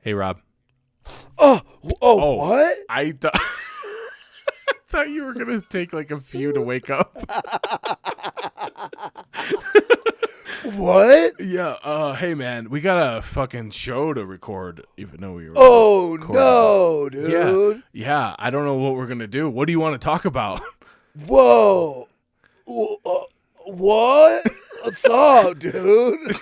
Hey, Rob. Oh, what? I thought you were going to take like a few to wake up. What? Yeah. Hey, man, we got a fucking show to record, even though we were. Oh, no, dude. Yeah. I don't know what we're going to do. What do you want to talk about? Whoa. What? What's up, dude?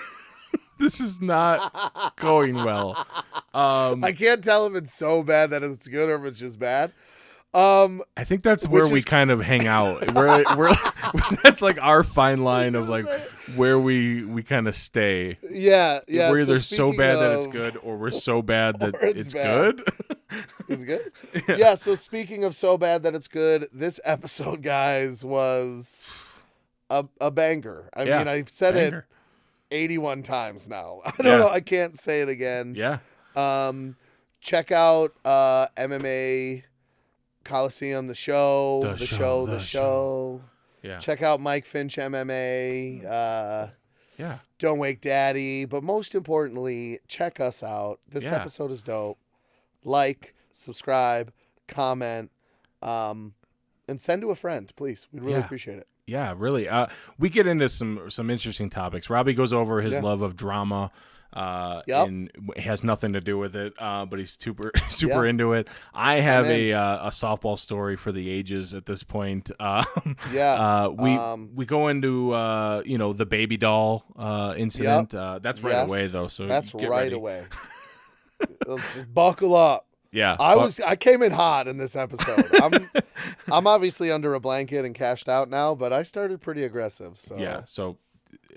This is not going well. I can't tell if it's so bad that it's good or if it's just bad. I think that's where we kind of hang out. We're that's like our fine line of like where we kind of stay. Yeah. We're either so bad that it's good, or we're so bad that it's bad. good. Is it good? Yeah. So speaking of so bad that it's good, this episode, guys, was a banger. I mean, I've said it 81 times now. I don't know. I can't say it again. Yeah. Check out MMA Coliseum, the show. Yeah. Check out Mike Finch MMA. Don't Wake Daddy. But most importantly, check us out. This episode is dope. Like, subscribe, comment, and send to a friend, please. We'd really appreciate it. Yeah, really. We get into some interesting topics. Robbie goes over his love of drama. And it has nothing to do with it, but he's super into it. I have a softball story for the ages at this point. We go into the baby doll incident. That's right away though. So that's get right ready. away. Let's just buckle up. Yeah, I came in hot in this episode. I'm obviously under a blanket and cashed out now, but I started pretty aggressive. So yeah. So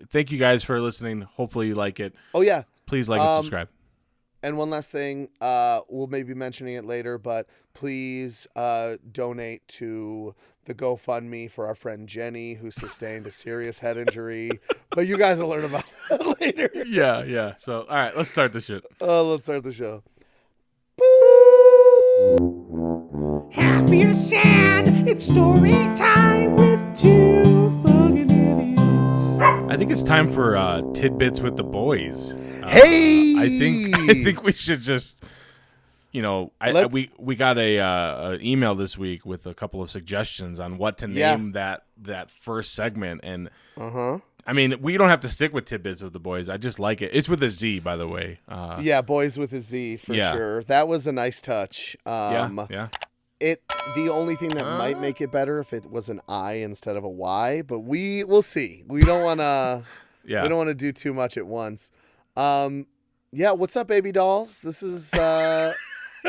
thank you guys for listening. Hopefully you like it. Oh yeah. Please like and subscribe. And one last thing, we'll maybe be mentioning it later, but please donate to the GoFundMe for our friend Jenny, who sustained a serious head injury. But you guys will learn about that later. Yeah. So, all right, let's start the shit. Let's start the show. Happy or sad, it's story time with two Fuggin Idiots. I think it's time for tidbits with the boys. Hey, I think we should just, we got a email this week with a couple of suggestions on what to name that first segment, and I mean, we don't have to stick with tidbits with the boys. I just like it. It's with a Z, by the way. Boys with a Z for sure. That was a nice touch. Yeah. The only thing that might make it better if it was an I instead of a Y, but we'll see. We don't want to. We don't want to do too much at once. What's up, baby dolls? This is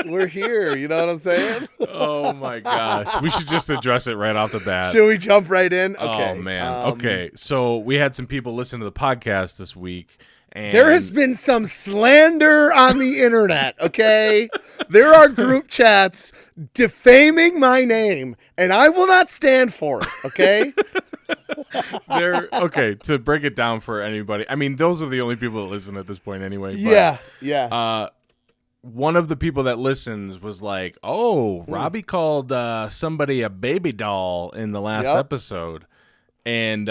we're here. You know what I'm saying? Oh my gosh, we should just address it right off the bat. Should we jump right in? Okay. Oh man. Okay. So we had some people listen to the podcast this week. And there has been some slander on the internet, okay? There are group chats defaming my name, and I will not stand for it, okay? Okay, to break it down for anybody, I mean, those are the only people that listen at this point anyway. But, one of the people that listens was like, Robbie called somebody a baby doll in the last episode. And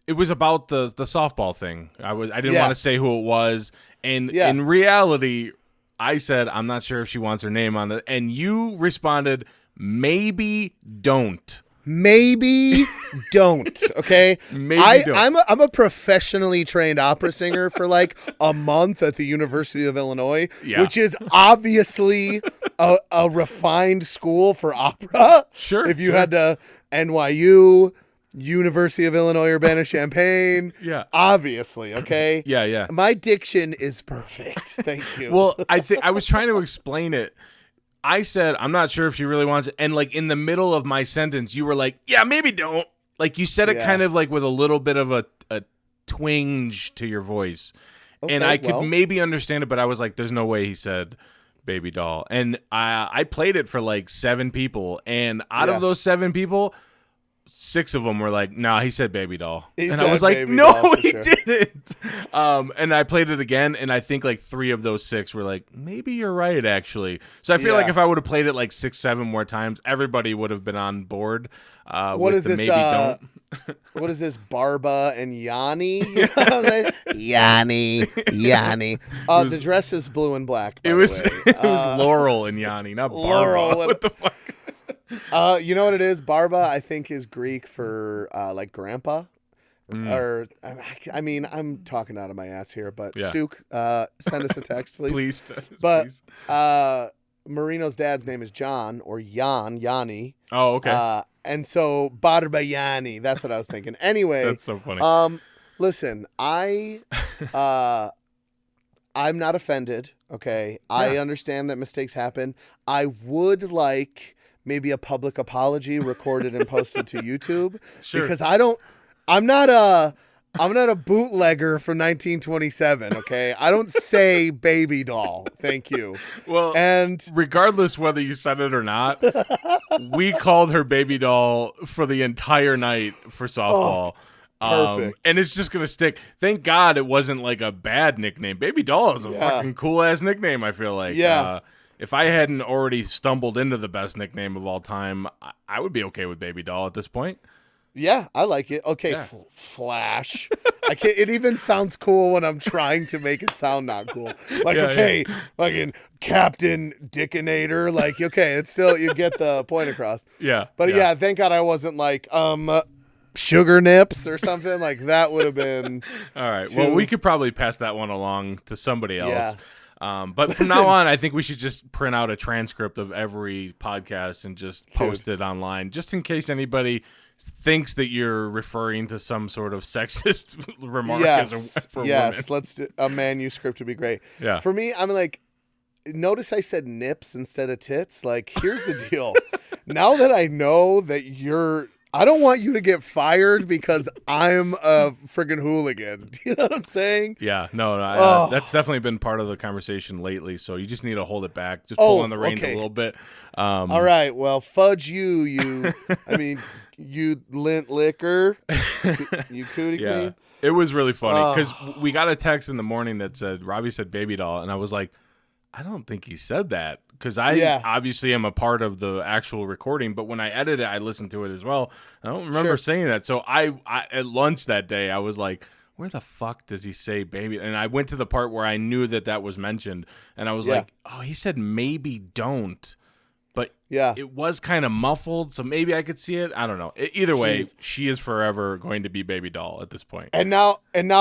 it was about the softball thing. I didn't want to say who it was, and in reality, I said I'm not sure if she wants her name on it, and you responded, maybe don't. Maybe don't. Okay. Maybe don't. I'm a professionally trained opera singer for like a month at the University of Illinois, which is obviously a refined school for opera. Sure. If you had to NYU. University of Illinois Urbana-Champaign. Yeah. Obviously, okay? Yeah. My diction is perfect. Thank you. Well, I was trying to explain it. I said, I'm not sure if she really wants it. And like in the middle of my sentence, you were like, yeah, maybe don't. Like you said it kind of like with a little bit of a twinge to your voice. Okay, and I could maybe understand it, but I was like, there's no way he said baby doll. And I played it for like 7 people. And out of those 7 people, 6 of them were like, "Nah, he said baby doll," and said I was like, baby "No, doll, he sure. didn't." And I played it again, and I think like 3 of those 6 were like, "Maybe you're right, actually." So I feel like if I would have played it like 6, 7 more times, everybody would have been on board. What is this? Maybe don't. What is this? Barba and Yanni? You know what I'm saying? Yanni. The dress is blue and black. By It was the way. it was Laurel and Yanni, not Laurel. Barba. What the fuck? You know what it is? Barba, I think, is Greek for like grandpa. Or I mean, I'm talking out of my ass here, but Stuke, send us a text, please. Please. Marino's dad's name is John or Yanni. Oh, okay. And so Barba Yanni, that's what I was thinking. Anyway, That's so funny. Listen, I'm not offended. Okay, I understand that mistakes happen. I would like maybe a public apology recorded and posted to YouTube because I'm not a bootlegger from 1927, okay? I don't say baby doll. Thank you. Well, and regardless whether you said it or not, we called her baby doll for the entire night for softball. Perfect. And it's just going to stick. Thank God it wasn't like a bad nickname. Baby doll is a fucking cool-ass nickname, I feel like. Yeah. If I hadn't already stumbled into the best nickname of all time, I would be okay with baby doll at this point. Yeah, I like it. Okay, Flash. I can't. It even sounds cool when I'm trying to make it sound not cool. Like, fucking Captain Dickinator. Like, okay, it's still, you get the point across. Yeah. But yeah, thank God I wasn't like, Sugar Nips or something. Like, that would have been. All right. Well, we could probably pass that one along to somebody else. Yeah. But from now on, I think we should just print out a transcript of every podcast and just post it online, just in case anybody thinks that you're referring to some sort of sexist remark for women. Let's do a manuscript would be great. Yeah. For me, I'm like, notice I said nips instead of tits. Like, here's the deal. Now that I know that I don't want you to get fired because I'm a friggin' hooligan. Do you know what I'm saying? Yeah, no, that's definitely been part of the conversation lately. So you just need to hold it back. Just pull on the reins a little bit. All right, well, fudge you lint liquor, you cootie queen. It was really funny because we got a text in the morning that said, Robbie said baby doll. And I was like, I don't think he said that. Because I obviously am a part of the actual recording, but when I edit it, I listen to it as well. I don't remember saying that. So I at lunch that day, I was like, where the fuck does he say baby? And I went to the part where I knew that was mentioned. And I was like, oh, he said maybe don't. But it was kind of muffled, so maybe I could see it. I don't know. Either way, she is forever going to be baby doll at this point. And now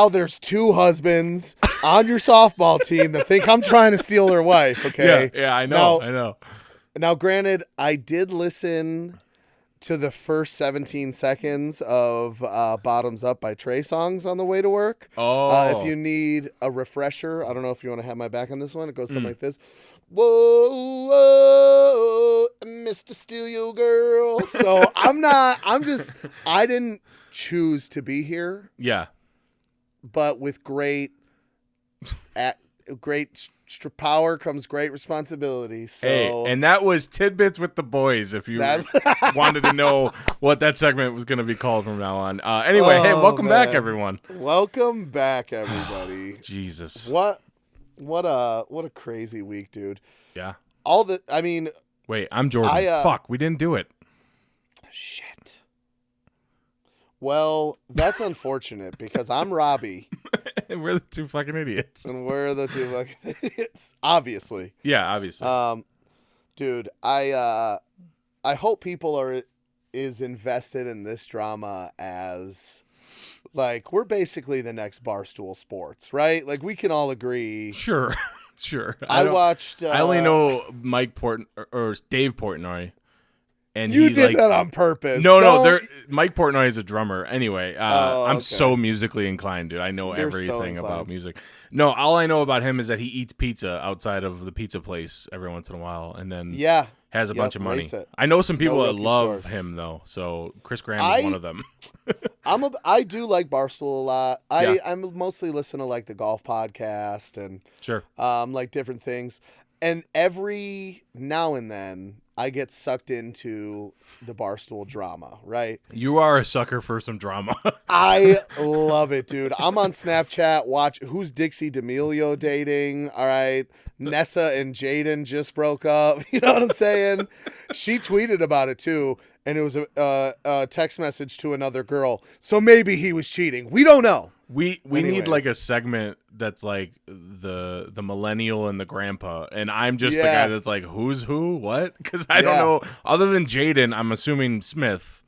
there's 2 husbands on your softball team that think I'm trying to steal their wife. Okay. Yeah, I know. Now, granted, I did listen to the first 17 seconds of "Bottoms Up" by Trey songs on the way to work. If you need a refresher, I don't know if you want to have my back on this one. It goes something like this. Whoa, whoa, Mr. Steal Your Girl. So I didn't choose to be here. Yeah. But with great power comes great responsibility. So, hey, and that was Tidbits with the Boys, if you wanted to know what that segment was going to be called from now on. Anyway, hey, welcome back, everyone. Welcome back, everybody. Jesus. What a crazy week, dude. Yeah. Wait, I'm Jordan. Fuck, we didn't do it. Shit. Well, that's unfortunate because I'm Robbie. And we're the 2 fucking idiots. And we're the 2 fucking idiots. Obviously. Yeah, obviously. Dude, I hope people is invested in this drama as like we're basically the next Barstool Sports, right? Like we can all agree. Sure. I watched. I only know Mike or Dave Portnoy. And you did that on purpose. No. Mike Portnoy is a drummer. Anyway, I'm so musically inclined, dude. I know everything about music. No, all I know about him is that he eats pizza outside of the pizza place every once in a while, and then has a bunch of money. I know some people that love him though. So Chris Graham is one of them. I do like Barstool a lot. I'm mostly listen to like the golf podcast and like different things. And every now and then I get sucked into the Barstool drama, right? You are a sucker for some drama. I love it, dude. I'm on Snapchat. Watch who's Dixie D'Amelio dating. All right. Nessa and Jaden just broke up. You know what I'm saying? She tweeted about it too. And it was a text message to another girl. So maybe he was cheating. We don't know. We need like a segment that's like the millennial and the grandpa, and I'm just the guy that's like, who's who, what? Because I don't know. Other than Jaden, I'm assuming Smith.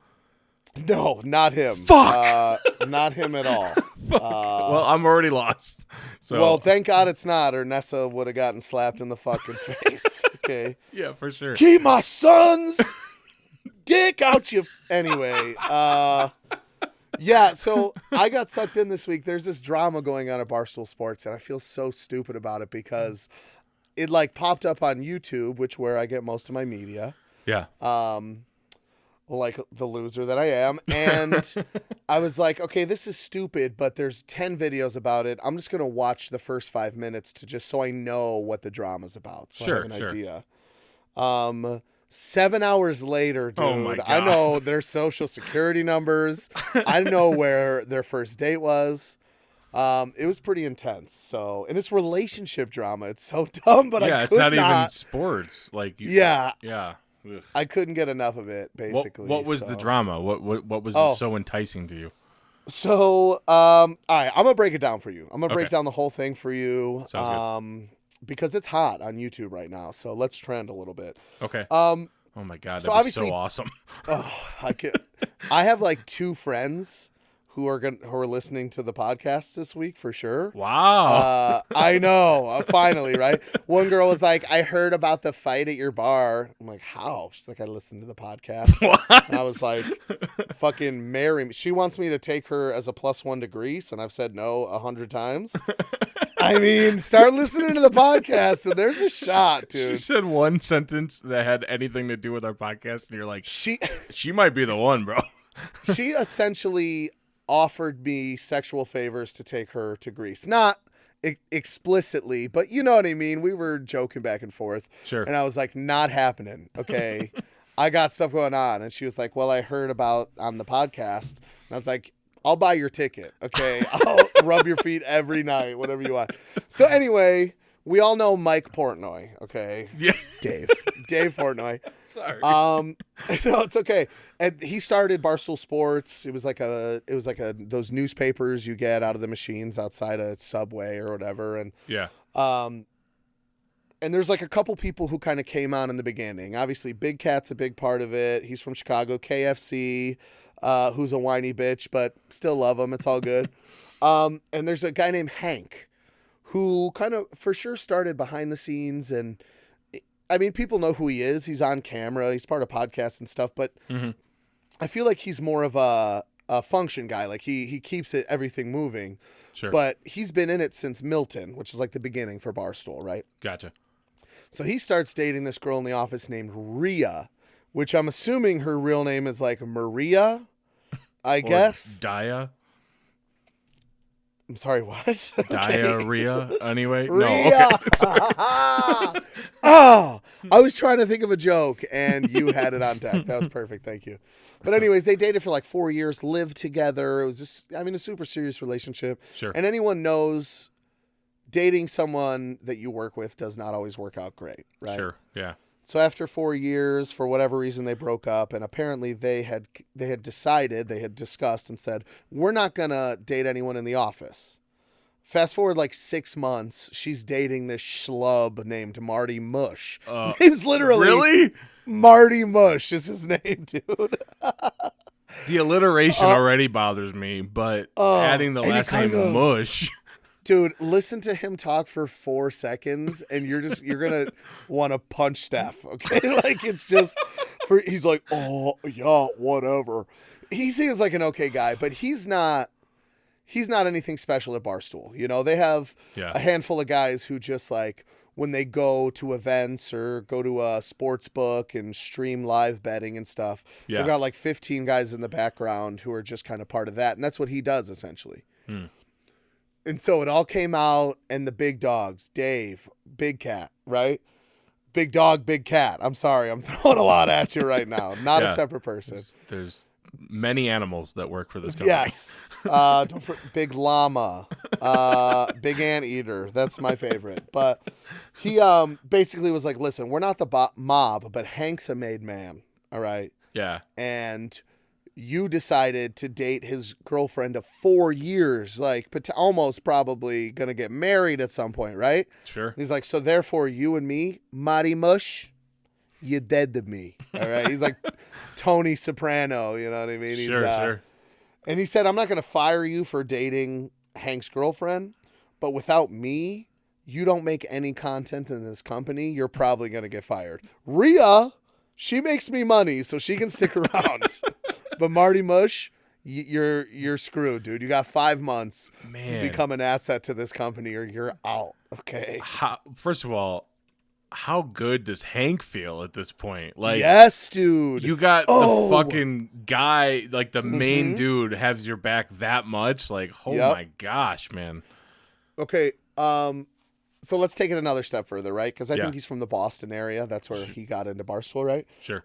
No, not him. Fuck, not him at all. Well, I'm already lost. So well, thank God it's not, or Nessa would have gotten slapped in the fucking face. Okay. Yeah, for sure. Keep my son's dick out you. Anyway. Yeah, so I got sucked in this week. There's this drama going on at Barstool Sports, and I feel so stupid about it because it like popped up on YouTube, which where I get most of my media. Yeah. Like the loser that I am. And I was like, okay, this is stupid, but there's 10 videos about it. I'm just going to watch the first 5 minutes to just so I know what the drama's about. So I have an idea. 7 hours later, dude, oh my God. I know their social security numbers. I know where their first date was. It was pretty intense. So, and it's relationship drama. It's so dumb, but I could not. It's not even sports. Like, yeah. Ugh. I couldn't get enough of it, basically. What was the drama? What was so enticing to you? So, all right, I'm gonna break it down for you. I'm gonna break Okay. down the whole thing for you. Sounds good. Because it's hot on YouTube right now. So let's trend a little bit. Okay. Oh my God, so that'd be obviously- so awesome. I have like 2 friends who are listening to the podcast this week for sure. Wow. I know. Finally, right? One girl was like, I heard about the fight at your bar. I'm like, how? She's like, I listened to the podcast. What? And I was like, fucking marry me. She wants me to take her as a +1 to Greece, and I've said no 100 times. I mean, start listening to the podcast, and there's a shot, dude. She said one sentence that had anything to do with our podcast, and you're like, She might be the one, bro. she essentially offered me sexual favors to take her to Greece. Not explicitly, but you know what I mean. We were joking back and forth. Sure. And I was like, not happening. Okay. I got stuff going on. And she was like, well, I heard about on the podcast. And I was like, I'll buy your ticket. Okay. I'll rub your feet every night, whatever you want. So anyway, we all know Mike Portnoy. Okay. Yeah. Dave Portnoy. Sorry. No, it's okay. And he started Barstool Sports. It was like those newspapers you get out of the machines outside a Subway or whatever. And Yeah. and there's like a couple people who kind of came on in the beginning. Obviously, Big Cat's a big part of it. He's from Chicago. KFC, who's a whiny bitch, but still love him. It's all good. And there's a guy named Hank who kind of for sure started behind the scenes. And I mean, people know who he is. He's on camera. He's part of podcasts and stuff. But I feel like he's more of a function guy. Like he keeps everything moving. Sure. But he's been in it since Milton, which is like the beginning for Barstool, right? Gotcha. So he starts dating this girl in the office named Rhea, which I'm assuming her real name is like Maria, I guess. Dia. I'm sorry, what? Diarrhea. Anyway. Rhea. No. Okay. Sorry. Oh, I was trying to think of a joke and you had it on deck. That was perfect. Thank you. But anyways, they dated for like 4 years, lived together. It was just, a super serious relationship. Sure. And anyone knows dating someone that you work with does not always work out great, right? Sure. Yeah. So after 4 years, for whatever reason, they broke up, and apparently they had discussed and said, we're not gonna date anyone in the office. Fast forward like 6 months, she's dating this schlub named Marty Mush. His name's literally Really? Marty Mush is his name, dude. The alliteration already bothers me, but adding the last name Mush. Dude, listen to him talk for 4 seconds and you're going to want to punch Steph, okay? Like it's just he's like, "Oh, yeah, whatever." He seems like an okay guy, but he's not anything special at Barstool. You know, they have a handful of guys who just like when they go to events or go to a sports book and stream live betting and stuff, they've got like 15 guys in the background who are just kind of part of that, and that's what he does essentially. And so it all came out, and the big dogs, Dave, Big Cat, right? big dog, big cat. I'm sorry. I'm throwing a lot at you right now. Not a separate person. There's many animals that work for this company. Yes. Big llama. Big anteater. That's my favorite. But he basically was like, listen, we're not the mob, but Hank's a made man. All right. Yeah. And you decided to date his girlfriend of 4 years, like almost probably going to get married at some point, right? Sure. He's like, so therefore you and me, Marty Mush, you dead to me. All right. He's like Tony Soprano, you know what I mean? Sure. And he said, I'm not going to fire you for dating Hank's girlfriend, but without me, you don't make any content in this company, you're probably going to get fired. Rhea, she makes me money, so she can stick around. But Marty Mush, you're screwed, dude. You got 5 months to become an asset to this company or you're out, okay? First of all, how good does Hank feel at this point? Like, yes, dude. You got the fucking guy, like the main dude, has your back that much. Like, oh my gosh, man. Okay, so let's take it another step further, right? Because I think he's from the Boston area. That's where he got into Barstool, right? Sure.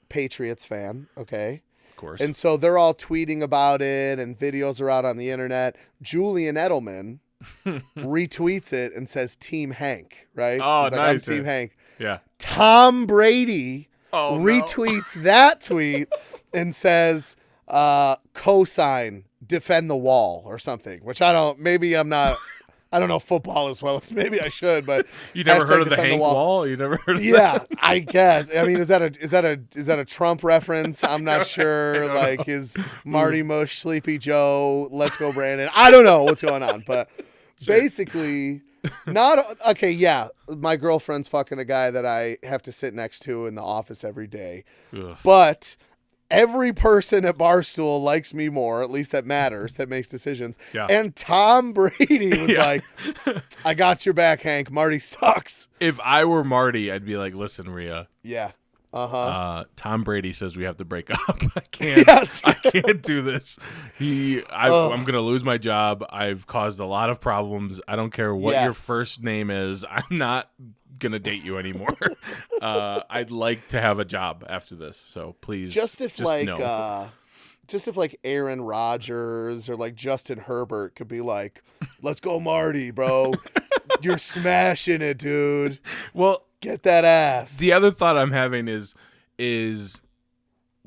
Patriots fan, okay? Of course. And so they're all tweeting about it, and videos are out on the internet. Julian Edelman retweets it and says Team Hank, right? Oh, he's like, nice. I'm Team Hank. Yeah. Tom Brady retweets that tweet and says, cosign, defend the wall or something, which I don't know football as well as maybe I should, but you never heard of the Hank wall? You never heard of that? I guess. I mean, is that a Trump reference? I'm not sure. Like, is Marty Mush, Sleepy Joe, Let's Go Brandon? I don't know what's going on, but basically, my girlfriend's fucking a guy that I have to sit next to in the office every day. Ugh. But every person at Barstool likes me more, at least that matters, that makes decisions. Yeah. And Tom Brady was like, I got your back, Hank. Marty sucks. If I were Marty, I'd be like, listen, Rhea. Yeah. Tom Brady says we have to break up. I can't do this. I'm going to lose my job. I've caused a lot of problems. I don't care what your first name is. I'm not going to date you anymore. I'd like to have a job after this. So please. Just if Aaron Rodgers or like Justin Herbert could be like, let's go Marty, bro. You're smashing it, dude. Well, get that ass. The other thought I'm having is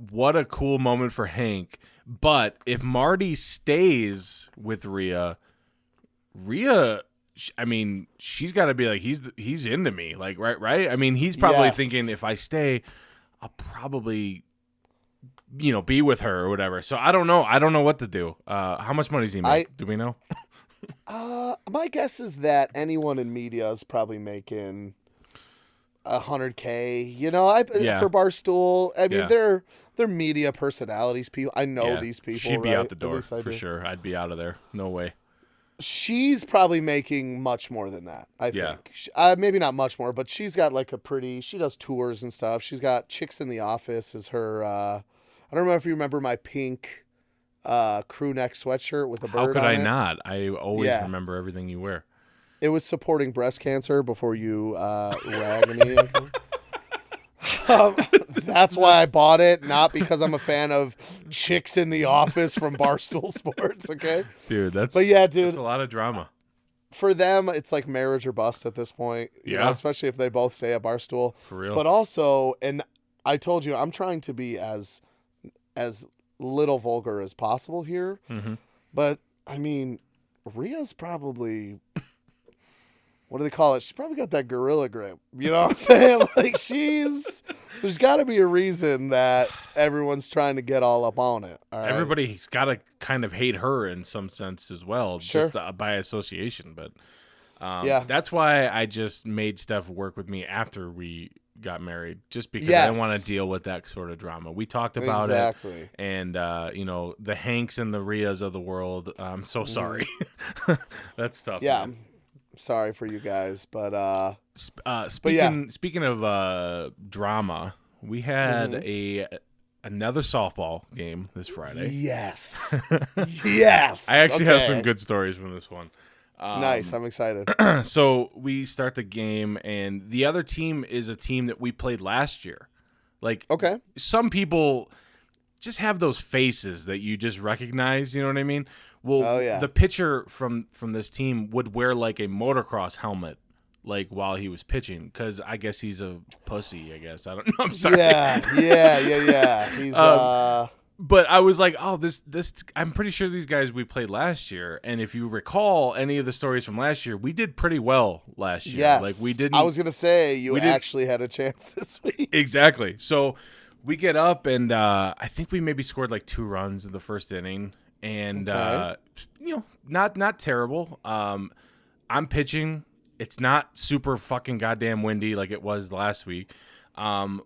what a cool moment for Hank. But if Marty stays with Rhea, I mean, she's got to be like, he's into me, like, right? I mean, he's probably thinking, if I stay, I'll probably, be with her or whatever. So I don't know. I don't know what to do. How much money does he make? Do we know? My guess is that anyone in media is probably making $100K, for Barstool. I mean, they're media personalities, people. I know these people. She'd be out the door for sure. I'd be out of there. No way. She's probably making much more than that, I think. Maybe not much more, but she's got like she does tours and stuff. She's got Chicks in the Office as her, I don't know if you remember my pink crew neck sweatshirt with a bird on it. How could I not? I always remember everything you wear. It was supporting breast cancer before you rag me. That's why I bought it, not because I'm a fan of Chicks in the Office from Barstool Sports, okay? Dude, that's a lot of drama. For them, it's like marriage or bust at this point, you know, especially if they both stay at Barstool. For real. But also, and I told you, I'm trying to be as little vulgar as possible here. Mm-hmm. But, I mean, Rhea's probably... What do they call it? She's probably got that gorilla grip. You know what I'm saying? Like, there's got to be a reason that everyone's trying to get all up on it. All right? Everybody's got to kind of hate her in some sense as well, just by association. But that's why I just made Steph work with me after we got married, just because I didn't want to deal with that sort of drama. We talked about it. And, the Hanks and the Rheas of the world, I'm so sorry. That's tough. Yeah. Man. Sorry for you guys, but speaking of drama, we had another softball game this Friday. Yes. Yes. I actually have some good stories from this one. Nice. I'm excited. So we start the game, and the other team is a team that we played last year. Like, okay, some people just have those faces that you just recognize. You know what I mean? Well, the pitcher from this team would wear like a motocross helmet, like while he was pitching, because I guess he's a pussy. I guess I don't know. I'm sorry. Yeah. He's But I was like, oh, this. I'm pretty sure these guys we played last year, and if you recall any of the stories from last year, we did pretty well last year. Yes, like we didn't. I was gonna say you actually had a chance this week. Exactly. So we get up, and I think we maybe scored like 2 runs in the first inning, and not terrible. I'm pitching. It's not super fucking goddamn windy like it was last week. I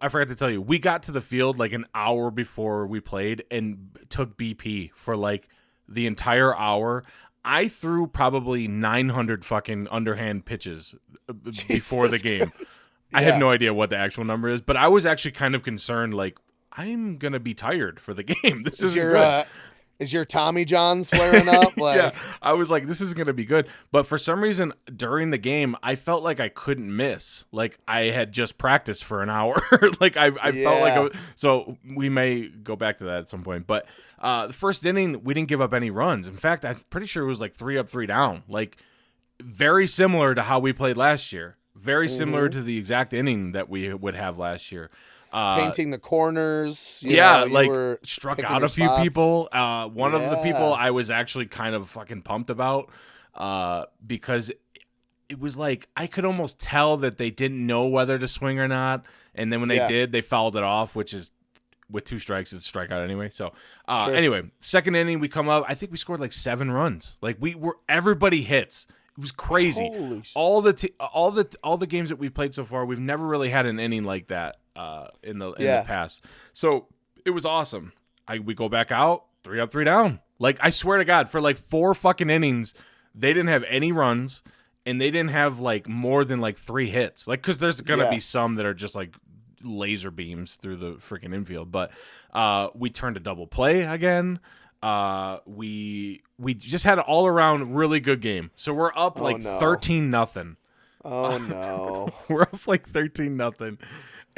forgot to tell you, we got to the field like an hour before we played and took BP for like the entire hour. I threw probably 900 fucking underhand pitches before the game. I have no idea what the actual number is, but I was actually kind of concerned, like, I'm going to be tired for the game. This isn't good. Is your Tommy John's flaring up? Like... Yeah, I was like, this isn't going to be good. But for some reason, during the game, I felt like I couldn't miss. Like, I had just practiced for an hour. Like, I felt like... So, we may go back to that at some point. But the first inning, we didn't give up any runs. In fact, I'm pretty sure it was like 3 up, 3 down. Like, very similar to how we played last year. Very similar to the exact inning that we would have last year. Painting the corners. Like struck out a few people. One of the people I was actually kind of fucking pumped about because it was like I could almost tell that they didn't know whether to swing or not. And then when they did, they fouled it off, which is with 2 strikes, it's a strikeout anyway. So anyway, second inning, we come up. I think we scored like 7 runs. Like everybody hits. It was crazy. All the games that we've played so far, we've never really had an inning like that in the past. So it was awesome. We go back out, 3 up, 3 down. Like, I swear to God, for like 4 fucking innings, they didn't have any runs, and they didn't have like more than like 3 hits. Like, because there's gonna be some that are just like laser beams through the freaking infield. But we turned a double play again. We just had an all around really good game. So we're up 13-0. Oh no. We're up like 13-0.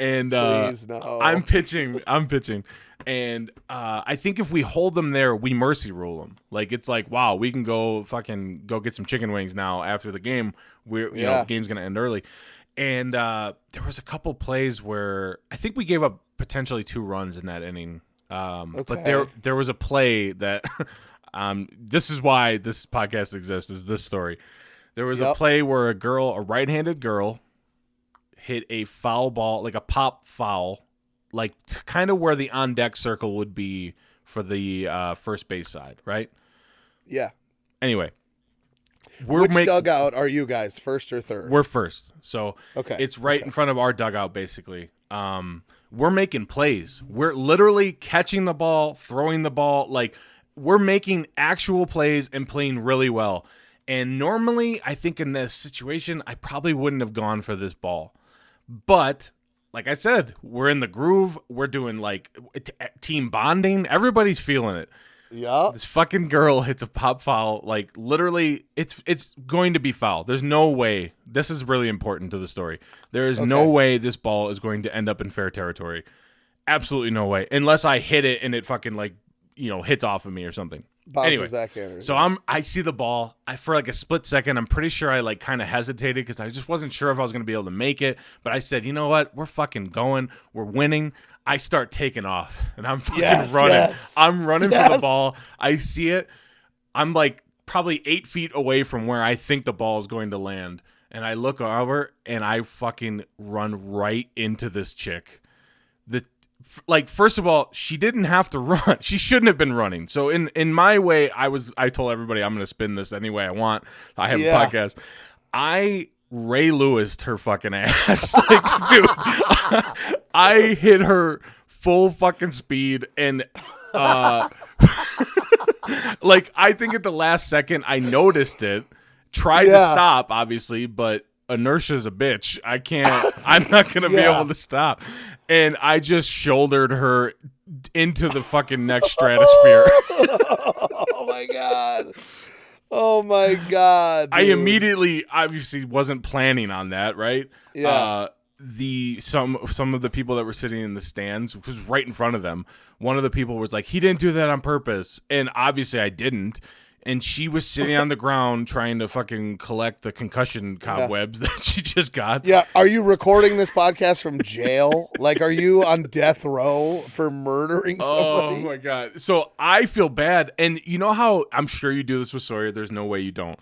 And please, no. I'm pitching. And I think if we hold them there, we mercy rule them. Like, it's like, wow, we can go get some chicken wings now after the game. The game's gonna end early. And there was a couple plays where I think we gave up potentially 2 runs in that inning. But there was a play that this is why this podcast exists, is this story. There was a play where a right-handed girl hit a foul ball, like a pop foul, like kind of where the on-deck circle would be for the first base side, right? Yeah. Anyway. Which dugout are you guys, first or third? We're first. So it's right in front of our dugout, basically. We're making plays. We're literally catching the ball, throwing the ball. Like, we're making actual plays and playing really well. And normally, I think in this situation, I probably wouldn't have gone for this ball. But, like I said, we're in the groove. We're doing, like, team bonding. Everybody's feeling it. Yeah. This fucking girl hits a pop foul. Like, literally, it's going to be foul. There's no way. This is really important to the story. There is no way this ball is going to end up in fair territory. Absolutely no way. Unless I hit it and it fucking, like, hits off of me or something. Bounces backhander. So I see the ball. For like a split second, I'm pretty sure I like kind of hesitated because I just wasn't sure if I was going to be able to make it. But I said, you know what? We're fucking going. We're winning. I start taking off, and I'm fucking running. Yes. I'm running for the ball. I see it. I'm like probably 8 feet away from where I think the ball is going to land. And I look over, and I fucking run right into this chick. First of all, she didn't have to run. She shouldn't have been running. So in my way, I told everybody I'm going to spin this any way I want. I have a podcast. I Ray Lewis'd her fucking ass. Like, dude, I hit her full fucking speed, and like, I think at the last second I noticed it, tried to stop, obviously, but inertia's a bitch. I'm not gonna be able to stop, and I just shouldered her into the fucking next stratosphere. Oh my god. Oh my God, dude. I immediately obviously wasn't planning on that, right? Yeah. Some of the people that were sitting in the stands, which was right in front of them, one of the people was like, he didn't do that on purpose. And obviously I didn't. And she was sitting on the ground trying to fucking collect the concussion cobwebs that she just got. Yeah. Are you recording this podcast from jail? Like, are you on death row for murdering somebody? Oh my God. So I feel bad. And you know how I'm sure you do this with Sawyer. There's no way you don't.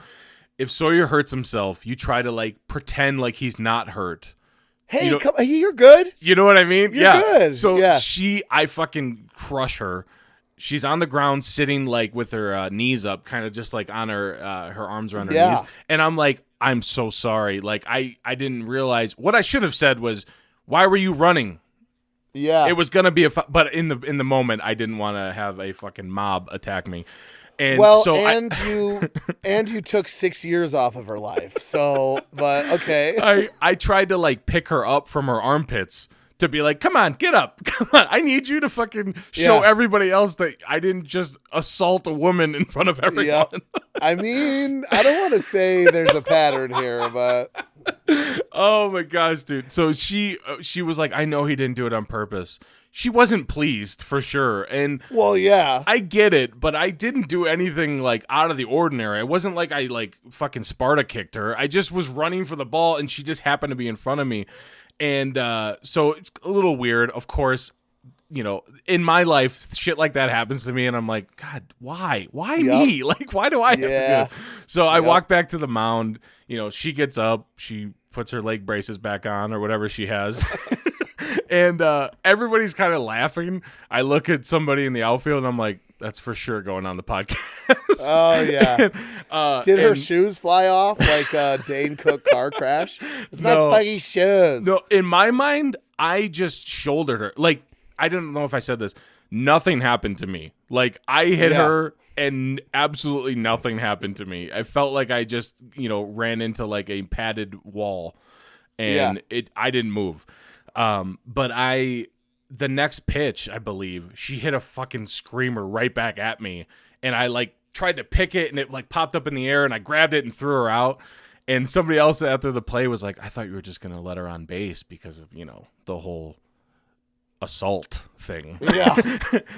If Sawyer hurts himself, you try to like pretend like he's not hurt. Hey, you're good. You know what I mean? You're good. So yeah. I fucking crush her. She's on the ground sitting like with her knees up, kind of just like on her arms around her knees. And I'm like, I'm so sorry. Like I didn't realize what I should have said was, why were you running? Yeah. It was going to be but in the moment I didn't want to have a fucking mob attack me. And you took 6 years off of her life. So, but okay. I tried to like pick her up from her armpits to be like, come on, get up. Come on. I need you to fucking show everybody else that I didn't just assault a woman in front of everyone. Yep. I mean, I don't want to say there's a pattern here, but. Oh my gosh, dude. So she was like, I know he didn't do it on purpose. She wasn't pleased for sure. And well, yeah, I get it, but I didn't do anything like out of the ordinary. It wasn't like I like fucking Sparta kicked her. I just was running for the ball and she just happened to be in front of me. And so it's a little weird. Of course, you know, in my life, shit like that happens to me. And I'm like, God, why? Why me? Like, why do I have to do it? So I walk back to the mound. You know, she gets up. She puts her leg braces back on or whatever she has. And everybody's kind of laughing. I look at somebody in the outfield and I'm like, that's for sure going on the podcast. Oh, yeah. Did her shoes fly off like a Dane Cook car crash? It's not fuggy shoes. No, in my mind, I just shouldered her. Like, I didn't know if I said this. Nothing happened to me. Like, I hit her and absolutely nothing happened to me. I felt like I just, ran into like a padded wall and I didn't move. But the next pitch, I believe, she hit a fucking screamer right back at me. And I like tried to pick it and it like popped up in the air and I grabbed it and threw her out. And somebody else after the play was like, I thought you were just going to let her on base because of, the whole assault thing. Yeah.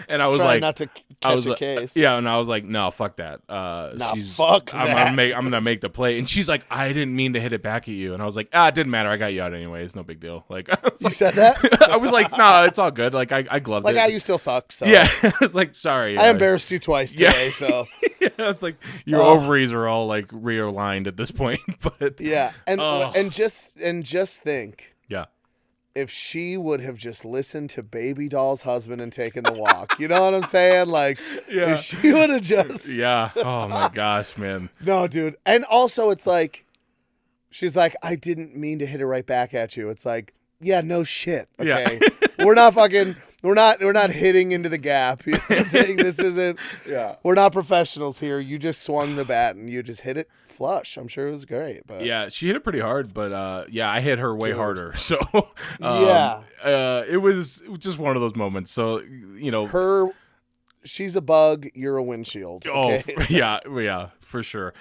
And I was Try like, not to catch a case. Yeah. And I was like, no, fuck that. Fuck that. I'm going to make the play. And she's like, I didn't mean to hit it back at you. And I was like, it didn't matter. I got you out anyway. It's no big deal. Like, you said that? I was like, no, it's all good. Like I gloved it. Like, you still suck. So. Yeah. I was like, sorry. I embarrassed you twice today. So yeah, it's like your ovaries are all like realigned at this point. But yeah. And just think. Yeah. If she would have just listened to Baby Doll's husband and taken the walk. You know what I'm saying? Like, if she would have just... Yeah. Oh, my gosh, man. No, dude. And also, it's like, she's like, I didn't mean to hit it right back at you. It's like, yeah, no shit. Okay. Yeah. We're not hitting into the gap. You know what I'm saying? This isn't... Yeah. We're not professionals here. You just swung the bat and you just hit it flush. I'm sure it was great. But yeah, she hit it pretty hard, but I hit her way harder. So it was just one of those moments. So she's a bug, you're a windshield. Okay? Oh yeah, for sure.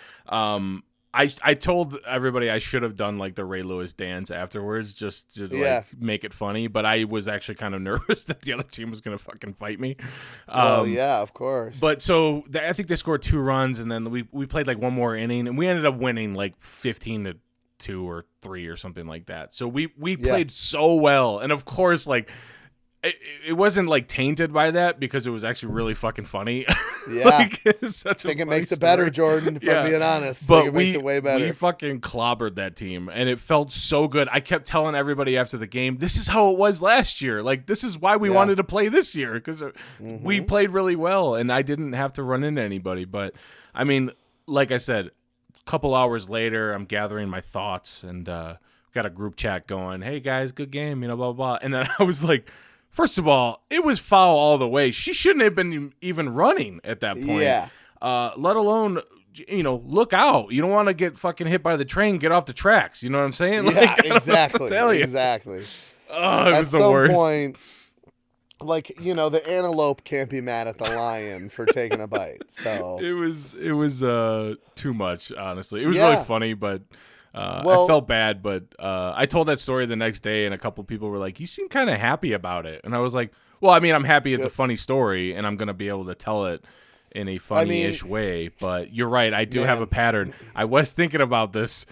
I told everybody I should have done like the Ray Lewis dance afterwards just to like make it funny, but I was actually kind of nervous that the other team was gonna fucking fight me. Well, yeah, of course. But so I think they scored 2 runs, and then we played like one more inning, and we ended up winning like 15-2 or 3 or something like that. So we played so well, and of course like. It wasn't like tainted by that because it was actually really fucking funny. Yeah. Like, I think it makes it better, Jordan, if I'm being honest. But it makes it way better. We fucking clobbered that team, and it felt so good. I kept telling everybody after the game, this is how it was last year. Like, this is why we wanted to play this year because we played really well, and I didn't have to run into anybody. But, I mean, like I said, a couple hours later, I'm gathering my thoughts, and got a group chat going, hey, guys, good game, blah, blah, blah. And then I was like, first of all, it was foul all the way. She shouldn't have been even running at that point. Yeah. Let alone, look out. You don't want to get fucking hit by the train, get off the tracks. You know what I'm saying? Yeah, like, exactly. Tell you. Exactly. Oh, it was the worst. like, the antelope can't be mad at the lion for taking a bite. So it was too much, honestly. It was really funny, but I felt bad. But I told that story the next day, and a couple people were like, "You seem kind of happy about it," and I was like, "Well, I mean, I'm happy it's a funny story, and I'm gonna be able to tell it in a funny-ish way." But you're right, I do have a pattern. I was thinking about this.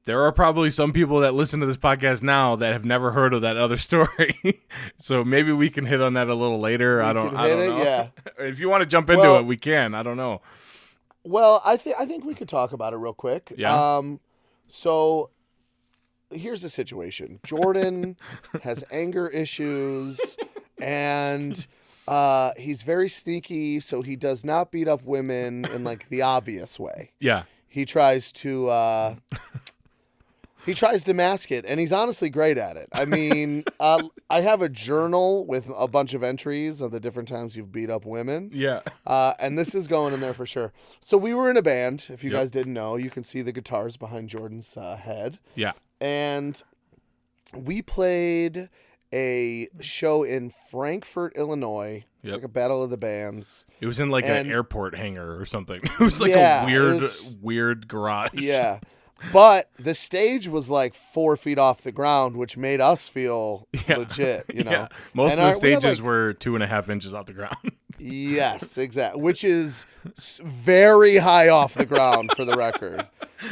There are probably some people that listen to this podcast now that have never heard of that other story. So maybe we can hit on that a little later. I don't know. Yeah. If you want to jump into it, we can. I don't know. Well, I think we could talk about it real quick. Yeah. So here's the situation. Jordan has anger issues, and he's very sneaky, so he does not beat up women in like the obvious way. Yeah. He tries to mask it, and he's honestly great at it. I mean, I have a journal with a bunch of entries of the different times you've beat up women. Yeah. And this is going in there for sure. So we were in a band. If you guys didn't know, you can see the guitars behind Jordan's head. Yeah. And we played a show in Frankfort, Illinois. It was like a battle of the bands. It was in like an airport hangar or something. It was like a weird garage. Yeah. But the stage was like 4 feet off the ground, which made us feel legit, Yeah. Most of the stages were 2.5 inches off the ground. Yes, exactly. Which is very high off the ground for the record.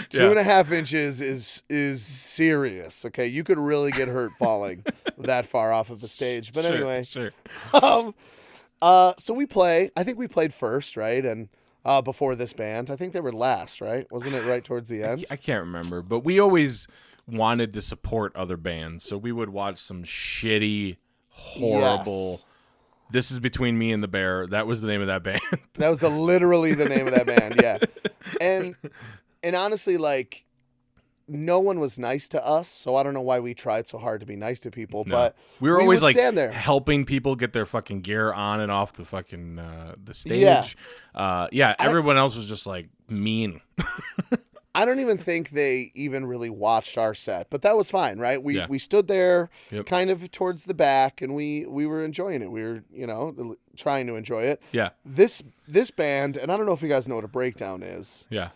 2.5 inches is serious. Okay, you could really get hurt falling that far off of the stage. But anyway, sure. So we play. I think we played first, right? And before this band, I think they were last, right? Wasn't it right towards the end? I can't remember, but we always wanted to support other bands, so we would watch some shitty, horrible. Yes. This is Between Me and the Bear. That was the name of that band. That was literally the name of that band. Yeah, and honestly, like, no one was nice to us, so I don't know why we tried so hard to be nice to people. No. But we were always like stand there helping people get their fucking gear on and off the fucking the stage. Everyone else was just like mean. I don't even think they even really watched our set, but that was fine, right? We stood there kind of towards the back, and we were enjoying it. We were, trying to enjoy it. Yeah. This band, and I don't know if you guys know what a breakdown is. Yeah.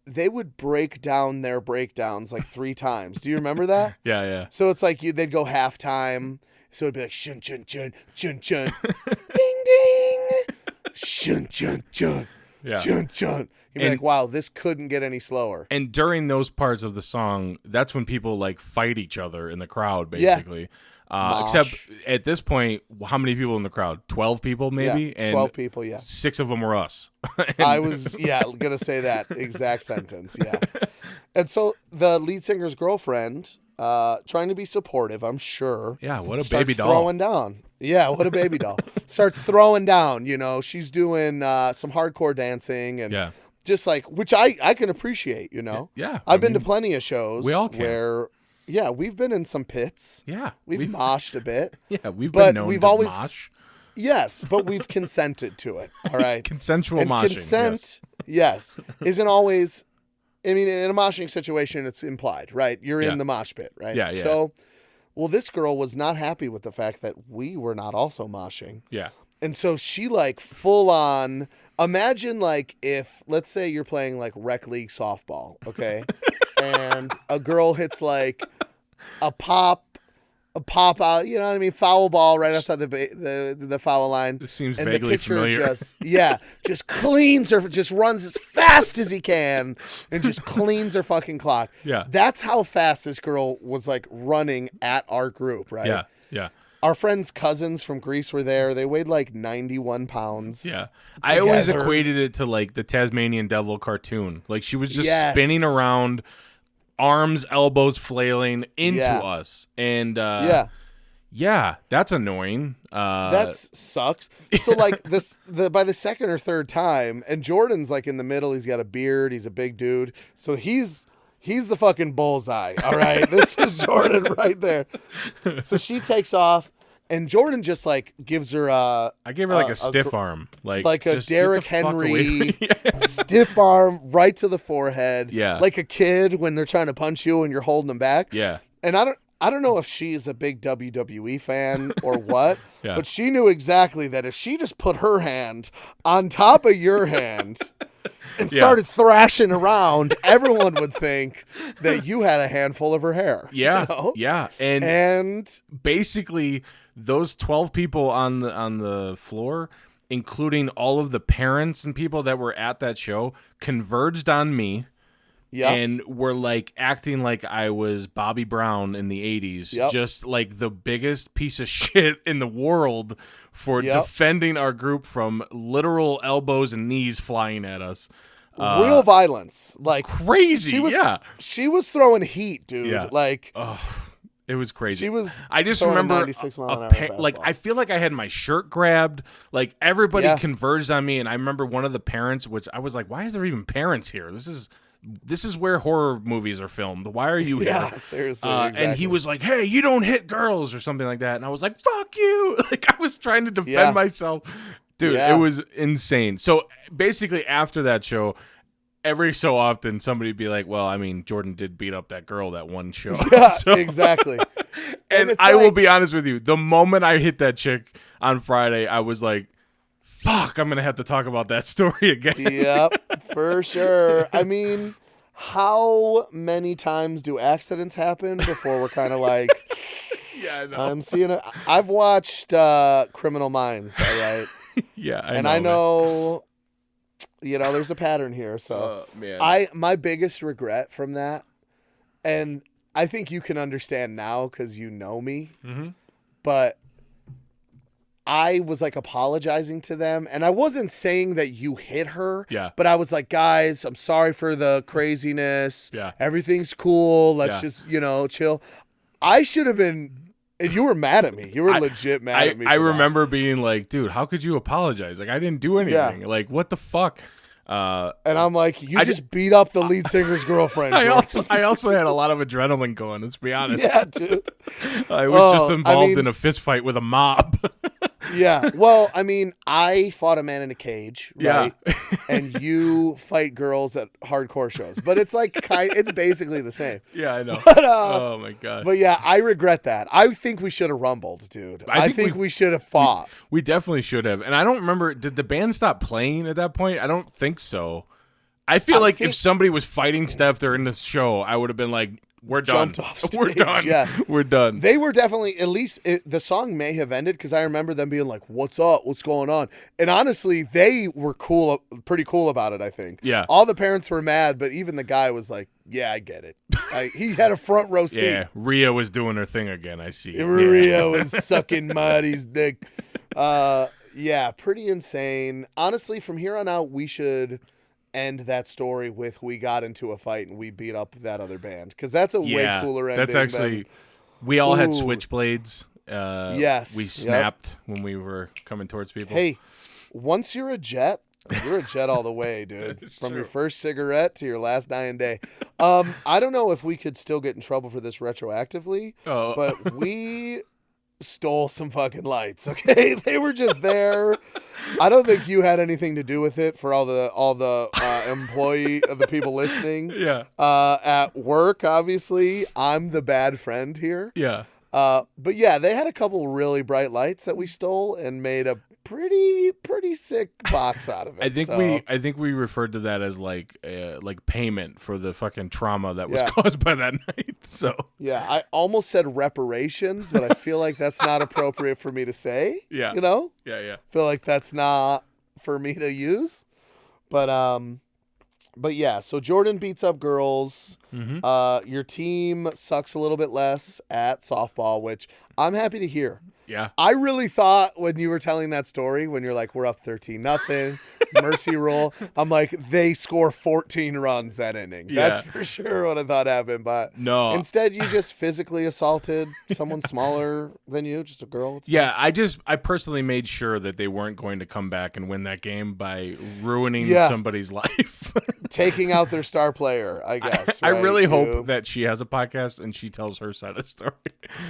They would break down their breakdowns like 3 times. Do you remember that? Yeah. So it's like they'd go halftime. So it'd be like shun chun chun chun chun, ding ding, shun chun chun, chun chun. You'd be like, wow, this couldn't get any slower. And during those parts of the song, that's when people like fight each other in the crowd, basically. Yeah. Except at this point, how many people in the crowd? 12 people, maybe? Yeah, 12 people, yeah. 6 of them were us. I was, going to say that exact sentence, yeah. And so the lead singer's girlfriend, trying to be supportive, I'm sure. Yeah, what a baby doll. Throwing down. Yeah, what a baby doll. Starts throwing down, she's doing some hardcore dancing and just like, which I can appreciate, Yeah. I've been to plenty of shows we all can. Where... Yeah, we've been in some pits. Yeah. We've moshed a bit. Yeah, we've been known to mosh. Yes, but we've consented to it, all right? Consensual and moshing. Consent, yes, isn't always, I mean, in a moshing situation, it's implied, right? You're in the mosh pit, right? Yeah. So, well, this girl was not happy with the fact that we were not also moshing. Yeah. And so she like full on, imagine like if, let's say you're playing like rec league softball, okay? And a girl hits like a pop out, you know what I mean? Foul ball right outside the foul line. It seems and vaguely the pitcher familiar. just cleans her, just runs as fast as he can and just cleans her fucking clock. Yeah. That's how fast this girl was like running at our group, right? Yeah. Our friends' cousins from Greece were there. They weighed like 91 pounds. Yeah. I always equated it to like the Tasmanian Devil cartoon. Like she was just spinning around, arms, elbows flailing into us. And that's annoying. That sucks. So like by the second or third time, and Jordan's like in the middle, he's got a beard, he's a big dude. So he's the fucking bullseye. All right. This is Jordan right there. So she takes off, and Jordan just like gives her I gave her like a stiff arm. Like a Derrick Henry stiff arm right to the forehead. Yeah. Like a kid when they're trying to punch you and you're holding them back. Yeah. And I don't know if she's a big WWE fan or what, Yeah. but she knew exactly that if she just put her hand on top of your hand and started thrashing around, everyone would think that you had a handful of her hair. Yeah. You know? Yeah. And basically those 12 people on the floor, including all of the parents and people that were at that show, converged on me. Yep. And were like acting like I was Bobby Brown in the 80s, just like the biggest piece of shit in the world for defending our group from literal elbows and knees flying at us. Real violence. Like crazy. She was throwing heat, dude. Yeah. Like it was crazy. She was. I just remember, 96 mile an hour like I feel like I had my shirt grabbed. Like everybody converged on me, and I remember one of the parents, which I was like, "Why are there even parents here? This is where horror movies are filmed. Why are you here?" Yeah, seriously. Exactly. And he was like, "Hey, you don't hit girls," or something like that. And I was like, "Fuck you!" Like I was trying to defend myself, dude. It was insane. So basically, after that show, every so often somebody'd be like, "Well, I mean, Jordan did beat up that girl that one show." Yeah, exactly. And I will be honest with you, the moment I hit that chick on Friday, I was like, fuck, I'm going to have to talk about that story again. Yep, for sure. I mean, how many times do accidents happen before we're kind of like, yeah, I know. I'm seeing it. I've watched Criminal Minds, all right? Yeah, I know, there's a pattern here. So man. My biggest regret from that, and I think you can understand now because you know me, but I was like apologizing to them, and I wasn't saying that you hit her. Yeah. But I was like, guys, I'm sorry for the craziness. Yeah. Everything's cool. Let's just, chill. I should have been, and you were mad at me. You were legit mad at me. I remember being like, dude, how could you apologize? Like, I didn't do anything. Like, what the fuck? And I'm like, you just beat up the lead singer's girlfriend. I also had a lot of adrenaline going, let's be honest. Yeah, dude. I was just involved in a fist fight with a mob. Yeah. Well, I mean, I fought a man in a cage, right? Yeah. And you fight girls at hardcore shows. But it's like, it's basically the same. Yeah, I know. But, oh, my God. But yeah, I regret that. I think we should have rumbled, dude. I think we should have fought. We definitely should have. And I don't remember, did the band stop playing at that point? I don't think so. I feel like if somebody was fighting Steph during this show, I would have been like, we're done. We're done. Yeah. We're done. They were definitely, at least the song may have ended because I remember them being like, what's up? What's going on? And honestly, they were pretty cool about it, I think. Yeah. All the parents were mad, but even the guy was like, yeah, I get it. He had a front row seat. Yeah, Rhea was doing her thing again. I see. Rhea was sucking Marty's dick. Yeah, pretty insane. Honestly, from here on out, we should end that story with we got into a fight and we beat up that other band because that's a way cooler ending. That's actually we all had switchblades. Yes, we snapped when we were coming towards people. Hey, once you're a jet all the way, dude. From your first cigarette to your last dying day. I don't know if we could still get in trouble for this retroactively, but we stole some fucking lights. Okay, they were just there. I don't think you had anything to do with it. For all the employee of the people listening. Yeah. At work, obviously, I'm the bad friend here. Yeah. But yeah, they had a couple really bright lights that we stole and made a pretty sick box out of it. I think we referred to that as like payment for the fucking trauma that was caused by that night. So yeah, I almost said reparations, but I feel like that's not appropriate for me to say. Yeah, Yeah. Feel like that's not for me to use. But yeah, so Jordan beats up girls. Mm-hmm. Your team sucks a little bit less at softball, which I'm happy to hear. Yeah. I really thought when you were telling that story, when you're like, we're up 13-0, mercy roll, I'm like, they score 14 runs that inning. Yeah. That's for sure what I thought happened. But no, instead you just physically assaulted someone smaller than you, just a girl. Yeah, I personally made sure that they weren't going to come back and win that game by ruining somebody's life. Taking out their star player, I guess. I really hope that she has a podcast and she tells her side of the story.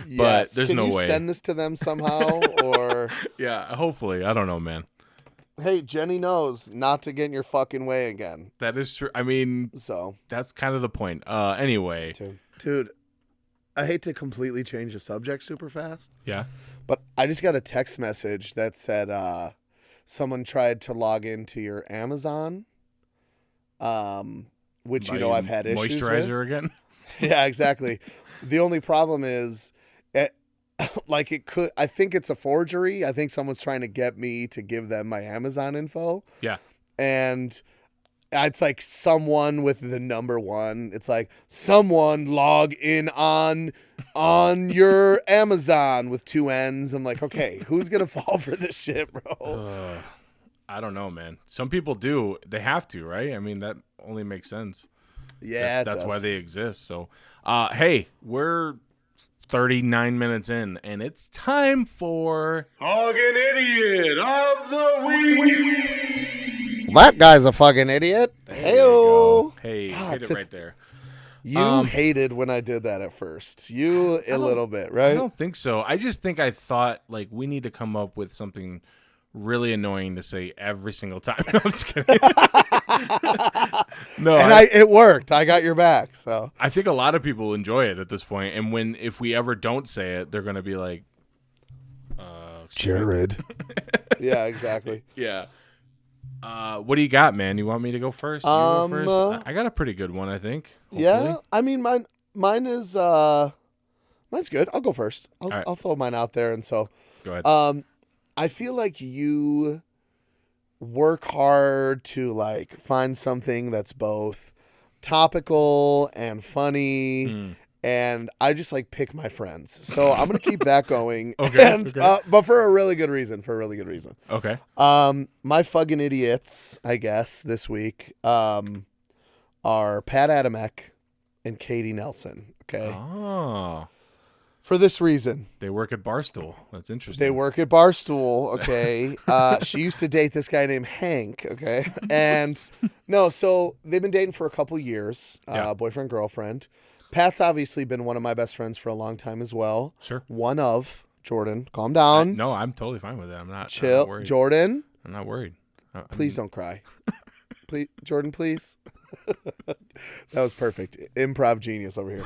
Yes. But there's no way. Can you send this to them somehow? Or yeah, hopefully. I don't know, man. Hey, Jenny knows not to get in your fucking way again. That is true. I mean, so that's kind of the point. Anyway. Dude, I hate to completely change the subject super fast. Yeah. But I just got a text message that said someone tried to log into your Amazon, which I've had issues with. Moisturizer again? Yeah, exactly. The only problem is, I think it's a forgery. I think someone's trying to get me to give them my Amazon info. Yeah. And it's like someone with the number 1. It's like someone log in on your Amazon with 2 N's. I'm like, okay, who's going to fall for this shit, bro? I don't know, man. Some people do. They have to, right? I mean, that only makes sense. Yeah, that's why they exist. So, hey, we're 39 minutes in, and it's time for Fuggin Idiot of the Week. That guy's a fucking idiot. Hey-o. Hey, hit it right there. You hated when I did that at first. You a little bit, right? I don't think so. I just think I thought, like, we need to come up with something really annoying to say every single time. No, I'm just kidding. No, and it worked. I got your back. So I think a lot of people enjoy it at this point. And if we ever don't say it, they're gonna be like, Jared. Yeah, exactly. Yeah. What do you got, man? You want me to go first? You go first? I got a pretty good one, I think. Hopefully. Yeah, I mean mine is mine's good. I'll go first. I'll throw mine out there, and so go ahead. I feel like you work hard to like find something that's both topical and funny, and I just like pick my friends. So I'm gonna keep that going. Okay. But for a really good reason. Okay. My fucking idiots, I guess, this week are Pat Adamek and Katie Nelson. Okay. Oh. For this reason. They work at Barstool. That's interesting. They work at Barstool, okay? She used to date this guy named Hank, okay? And, no, so they've been dating for a couple years, boyfriend, girlfriend. Pat's obviously been one of my best friends for a long time as well. Sure. Jordan, calm down. No, I'm totally fine with it. I'm not worried. Jordan. I'm not worried. Please don't cry. Please, Jordan, please. That was perfect. Improv genius over here.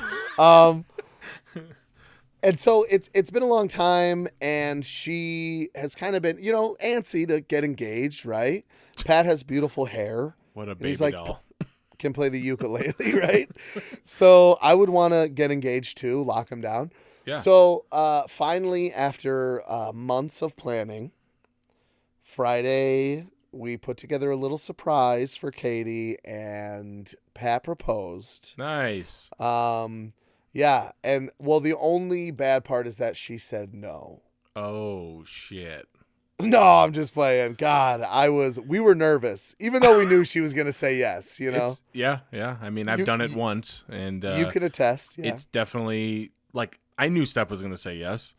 And so it's been a long time, and she has kind of been, antsy to get engaged, right? Pat has beautiful hair. What a baby doll. Can play the ukulele, right? So I would want to get engaged too, lock him down. Yeah. So finally, after months of planning, Friday we put together a little surprise for Katie, and Pat proposed. Nice. Yeah, and the only bad part is that she said no. Oh shit. No, I'm just playing. God, we were nervous, even though we knew she was going to say yes, Yeah. I mean, I've done it once, and you can attest. Yeah. It's definitely, like, I knew Steph was going to say yes,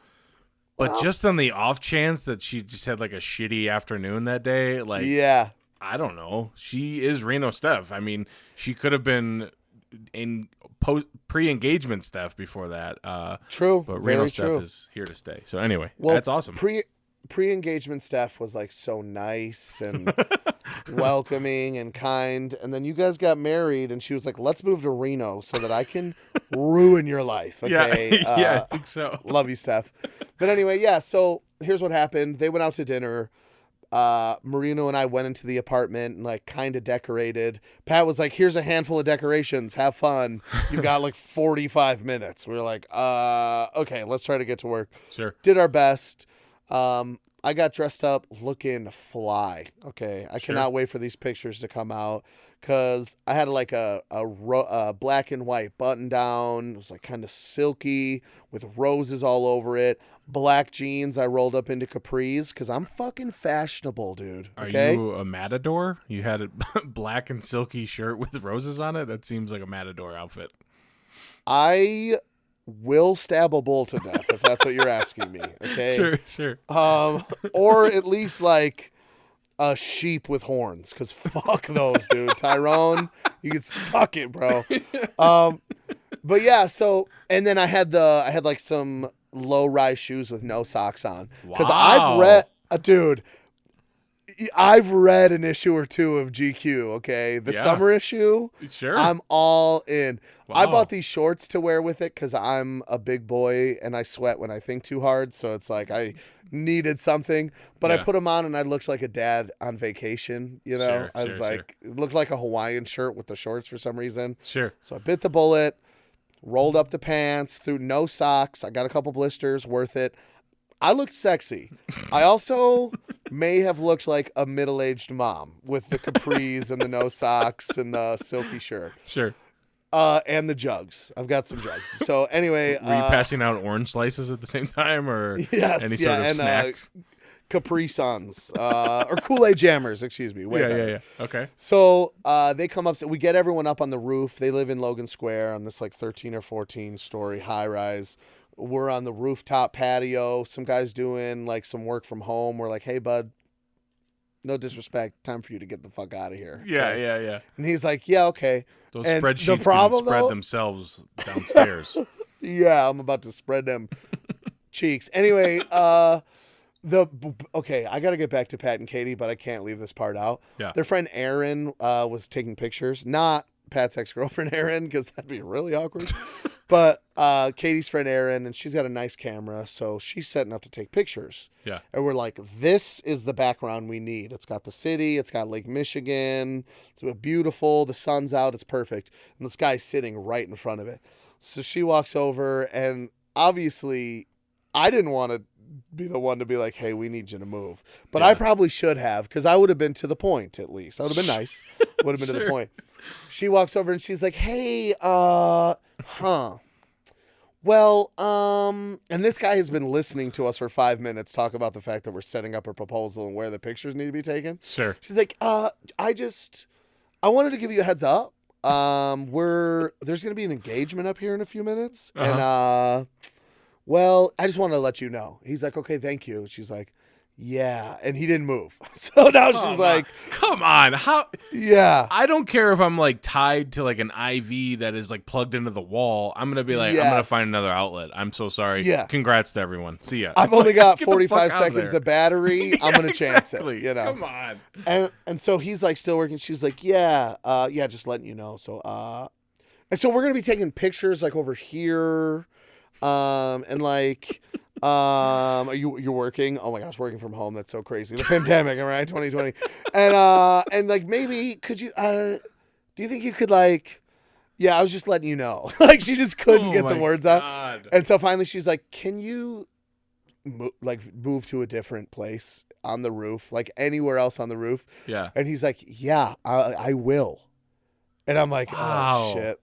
but just on the off chance that she just had like a shitty afternoon that day, like, yeah, I don't know. She is Reno Steph. I mean, she could have been in pre-engagement Steph before that. True, but Reno Steph true. is here to stay. So anyway, that's awesome. Pre-engagement Steph was like so nice and welcoming and kind, and then you guys got married, and she was like, "Let's move to Reno so that I can ruin your life." Okay, yeah, I think so. Love you, Steph. But anyway, yeah. So here's what happened. They went out to dinner. Marino and I went into the apartment and like kind of decorated. Pat was like, "Here's a handful of decorations. Have fun. You've got like 45 minutes." We were like, okay, let's try to get to work. Sure. Did our best. I got dressed up looking fly. Okay. I cannot wait for these pictures to come out, because I had like a black and white button down. It was like kind of silky with roses all over it. Black jeans. I rolled up into capris because I'm fucking fashionable, dude. Okay? Are you a matador? You had a black and silky shirt with roses on it? That seems like a matador outfit. I will stab a bull to death if that's what you're asking me. Okay. Sure. Or at least like a sheep with horns, because fuck those, dude. Tyrone, you could suck it, bro. But yeah, so, and then I had like some low rise shoes with no socks on, because I've read, dude, I've read an issue or two of GQ, okay? The summer issue, sure. I'm all in. Wow. I bought these shorts to wear with it because I'm a big boy and I sweat when I think too hard. So it's like I needed something. But I put them on and I looked like a dad on vacation, you know? I was like, it looked like a Hawaiian shirt with the shorts for some reason. Sure. So I bit the bullet, rolled up the pants, threw no socks. I got a couple blisters, worth it. I looked sexy. I also may have looked like a middle-aged mom with the capris and the no socks and the silky shirt. Sure. And the jugs. I've got some jugs. So anyway. Were you passing out orange slices at the same time or yes, any sort of snacks? Capri Suns. Or Kool-Aid Jammers, excuse me. Way better. Yeah. Okay. So they come up. So we get everyone up on the roof. They live in Logan Square on this like 13 or 14 story high rise. We're on the rooftop patio. Some guy's doing like some work from home. We're like, hey, bud, no disrespect. Time for you to get the fuck out of here. Yeah, okay? yeah. And he's like, yeah, okay. Those and spreadsheets the problem, spread themselves downstairs. Yeah, I'm about to spread them cheeks. Anyway, okay, I got to get back to Pat and Katie, but I can't leave this part out. Yeah. Their friend Erin was taking pictures. Not Pat's ex-girlfriend Erin, because that'd be really awkward. But Katie's friend Erin, and she's got a nice camera, so she's setting up to take pictures. Yeah. And we're like, this is the background we need. It's got the city. It's got Lake Michigan. It's beautiful. The sun's out. It's perfect. And this guy's sitting right in front of it. So she walks over, and obviously I didn't want to be the one to be like, hey, we need you to move. But I probably should have, because I would have been to the point at least. I would have been nice. Would have been to the point. She walks over and she's like, hey, well, and this guy has been listening to us for 5 minutes talk about the fact that we're setting up a proposal and where the pictures need to be taken. Sure. She's like, I wanted to give you a heads up. There's going to be an engagement up here in a few minutes. And, well, I just wanted to let you know. He's like, okay, thank you. She's like, yeah. And he didn't move. So now she's like, come on. How? Yeah. I don't care if I'm like tied to like an IV that is like plugged into the wall. I'm going to be like, I'm going to find another outlet. I'm so sorry. Yeah. Congrats to everyone. See ya. I've only got 45 seconds of battery. I'm going to chance it. You know? Come on. And so he's like still working. She's like, yeah, just letting you know. So, and so we're going to be taking pictures like over here. And like, you're working? Oh my gosh, working from home. That's so crazy. The pandemic, all right, 2020. And like, maybe could you, do you think you could like, yeah, I was just letting you know. Like she just couldn't get the words out. And so finally she's like, can you move to a different place on the roof? Like anywhere else on the roof? Yeah. And he's like, yeah, I will. And I'm like, wow. Oh shit.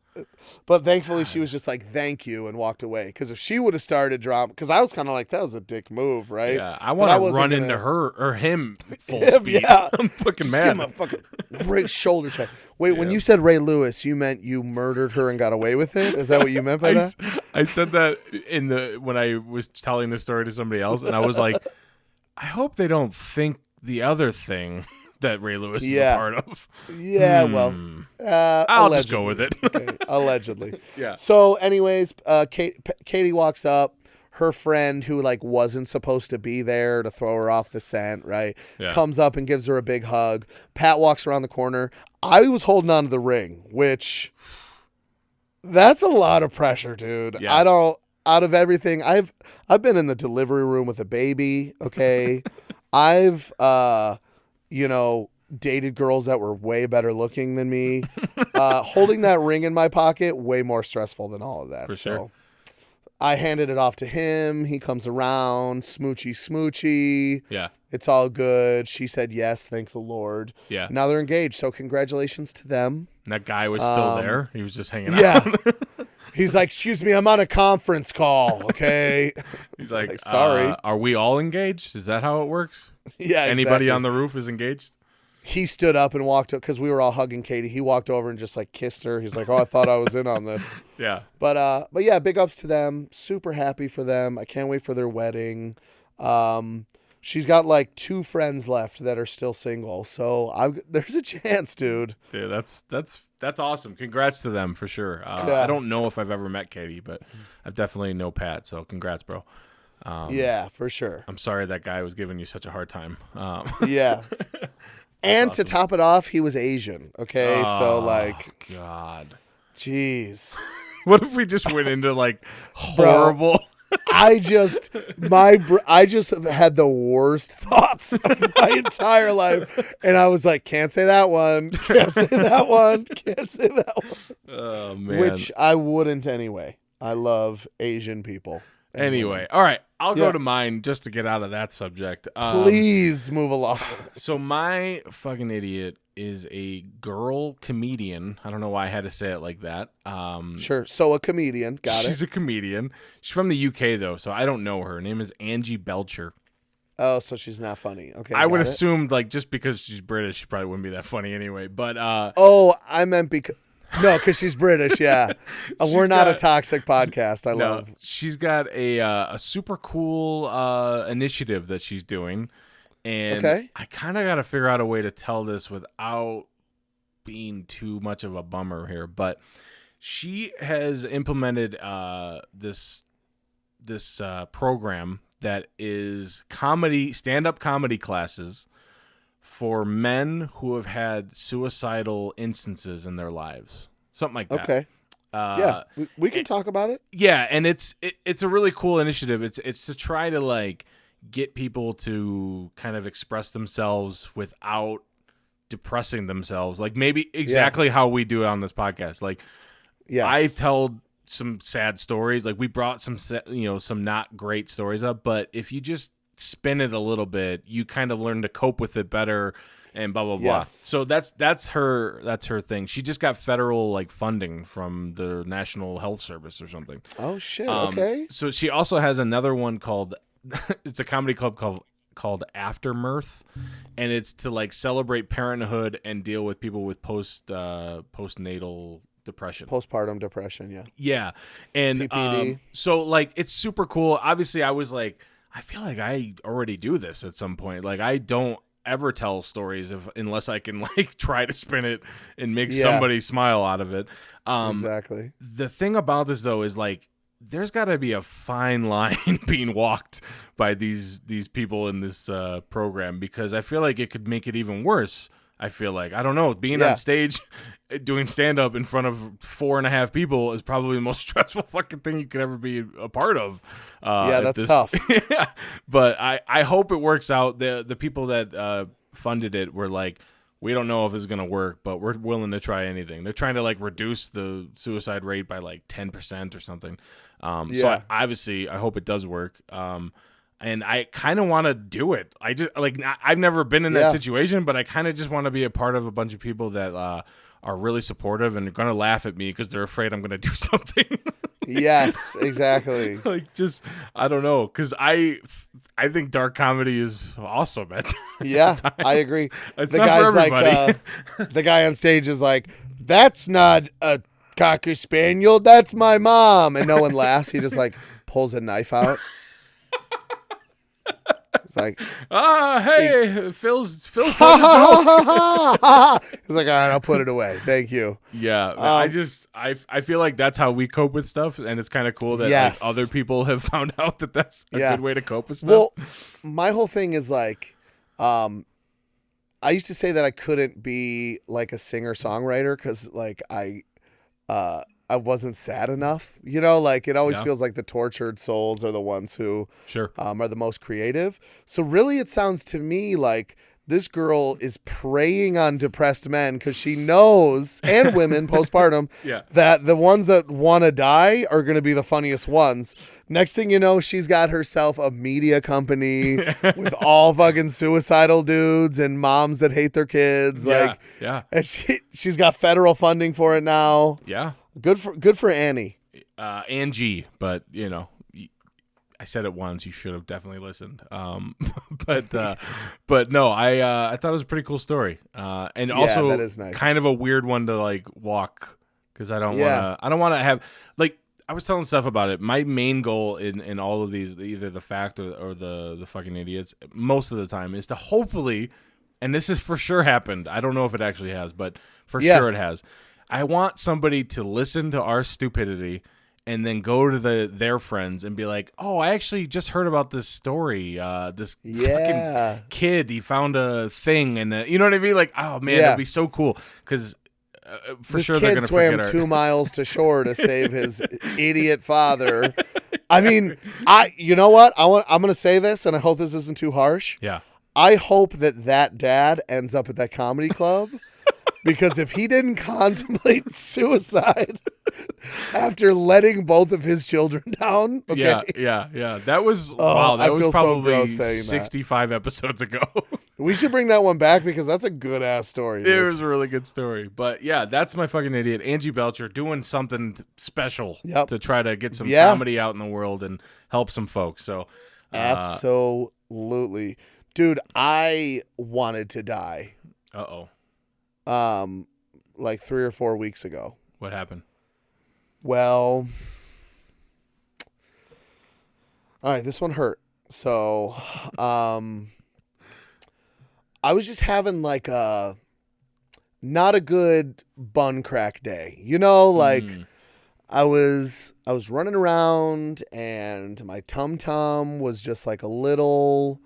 But thankfully she was just like, thank you, and walked away. Because if she would have started drama, because I was kind of like, that was a dick move, right? Yeah, I want to run into her or him full speed. Yeah. I'm fucking just mad. Give him a fucking great shoulder check. Wait, when you said Ray Lewis, you meant you murdered her and got away with it? Is that what you meant by that? I said that when I was telling the story to somebody else, and I was like, I hope they don't think the other thing that Ray Lewis is a part of. Yeah, well, I'll just go with it. Okay, allegedly. Yeah. So, anyways, Katie walks up. Her friend, who like wasn't supposed to be there to throw her off the scent, right? Yeah. Comes up and gives her a big hug. Pat walks around the corner. I was holding on to the ring, which that's a lot of pressure, dude. Yeah. I don't. Out of everything, I've been in the delivery room with a baby. Okay, I've dated girls that were way better looking than me. Holding that ring in my pocket, way more stressful than all of that. For sure. So I handed it off to him. He comes around, smoochy. Yeah. It's all good. She said yes, thank the Lord. Yeah. Now they're engaged, so congratulations to them. And that guy was still there. He was just hanging Yeah. out. He's like, excuse me, I'm on a conference call, okay? He's like, sorry. Are we all engaged? Is that how it works? Yeah, Anybody exactly. on the roof is engaged? He stood up and walked up because we were all hugging Katie. He walked over and just like kissed her. He's like, oh, I thought I was in on this. Yeah. But yeah, big ups to them. Super happy for them. I can't wait for their wedding. She's got like 2 friends left that are still single. So there's a chance, dude. Yeah, that's awesome. Congrats to them for sure. I don't know if I've ever met Katie, but I've definitely know Pat. So congrats, bro. Yeah, for sure. I'm sorry that guy was giving you such a hard time. Yeah. And awesome. to top it off, he was Asian. Okay, so like, God, jeez. what if we just went into like horrible? I just had the worst thoughts of my entire life, and I was like, can't say that one, can't say that one, can't say that one. Oh man, which I wouldn't anyway. I love Asian people. Anyway, all right, I'll go to mine just to get out of that subject. Please move along. So my fucking idiot is a girl comedian. I don't know why I had to say it like that. Sure. So a comedian. Got it. She's a comedian. She's from the UK though, so I don't know her. Her name is Angie Belcher. Oh, so she's not funny. Okay. I would assume like just because she's British, she probably wouldn't be that funny anyway. But oh, I meant because. No, because she's British, yeah. We're not a toxic podcast. I love. She's got a super cool initiative that she's doing, and I kind of got to figure out a way to tell this without being too much of a bummer here. But she has implemented this program that is stand-up comedy classes for men who have had suicidal instances in their lives. Something like that. Okay. Yeah, we can talk about it. Yeah, and it's a really cool initiative. It's to try to like get people to kind of express themselves without depressing themselves. Like maybe exactly how we do it on this podcast. Like I tell some sad stories. Like we brought some not great stories up, but if you just spin it a little bit, you kind of learn to cope with it better and blah blah blah. So that's her thing. She just got federal like funding from the National Health Service or something. Oh shit. Okay. So she also has another one called it's a comedy club called Aftermirth, and it's to like celebrate parenthood and deal with people with postnatal depression. Postpartum depression, yeah. Yeah. And PPD. So like it's super cool. Obviously I was like, I feel like I already do this at some point. Like I don't ever tell stories unless I can like try to spin it and make somebody smile out of it. Exactly. The thing about this though is like there's got to be a fine line being walked by these people in this program, because I feel like it could make it even worse. I feel like, I don't know, being on stage doing stand-up in front of 4.5 people is probably the most stressful fucking thing you could ever be a part of. That's tough. Yeah, but I hope it works out. The people that funded it were like, we don't know if it's going to work, but we're willing to try anything. They're trying to like reduce the suicide rate by like 10% or something. So obviously I hope it does work. And I kind of want to do it. I just like, I've never been in that situation, but I kind of just want to be a part of a bunch of people that are really supportive and are going to laugh at me because they're afraid I'm going to do something. Yes, exactly. Like just, I don't know. Cause I think dark comedy is awesome at times. I agree. It's not for everybody. Like, the guy on stage is like, that's not a Cocker Spaniel. That's my mom. And no one laughs. He just like pulls a knife out. It's like, hey, Phil's He's like, all right, I'll put it away. Thank you. Yeah, I feel like that's how we cope with stuff, and it's kind of cool that like, other people have found out that that's a good way to cope with stuff. Well, my whole thing is like, I used to say that I couldn't be like a singer-songwriter because like I wasn't sad enough, like it always feels like the tortured souls are the ones who are the most creative. So really it sounds to me like this girl is preying on depressed men because she knows, and women postpartum, that the ones that want to die are going to be the funniest ones. Next thing you know, she's got herself a media company with all fucking suicidal dudes and moms that hate their kids. And she's got federal funding for it now. Yeah. Good for Annie. Angie, but I said it once. You should have definitely listened. But no, I thought it was a pretty cool story. And also that is nice. Kind of a weird one to like walk because I don't want to have like, I was telling stuff about it. My main goal in all of these, either the fact or the fucking idiots, most of the time is to hopefully, and this has for sure happened. I don't know if it actually has, but for sure it has. I want somebody to listen to our stupidity and then go to their friends and be like, oh, I actually just heard about this story. This fucking kid, he found a thing, and you know what I mean? Like, oh man, that'd be so cool because for this sure they're kid gonna swam 2 miles to shore to save his idiot father. I mean, you know what? I'm gonna say this, and I hope this isn't too harsh. Yeah. I hope that dad ends up at that comedy club. Because if he didn't contemplate suicide after letting both of his children down, okay. Yeah. That was wow. That was probably so 65 episodes ago. We should bring that one back because that's a good ass story. Dude. It was a really good story, but yeah, that's my fucking idiot. Angie Belcher doing something special to try to get some comedy out in the world and help some folks. So absolutely, dude. I wanted to die. Like 3 or 4 weeks ago. What happened? Well, all right, this one hurt. So, I was just having like not a good bun crack day. You know, like I was running around and my tum-tum was just like a little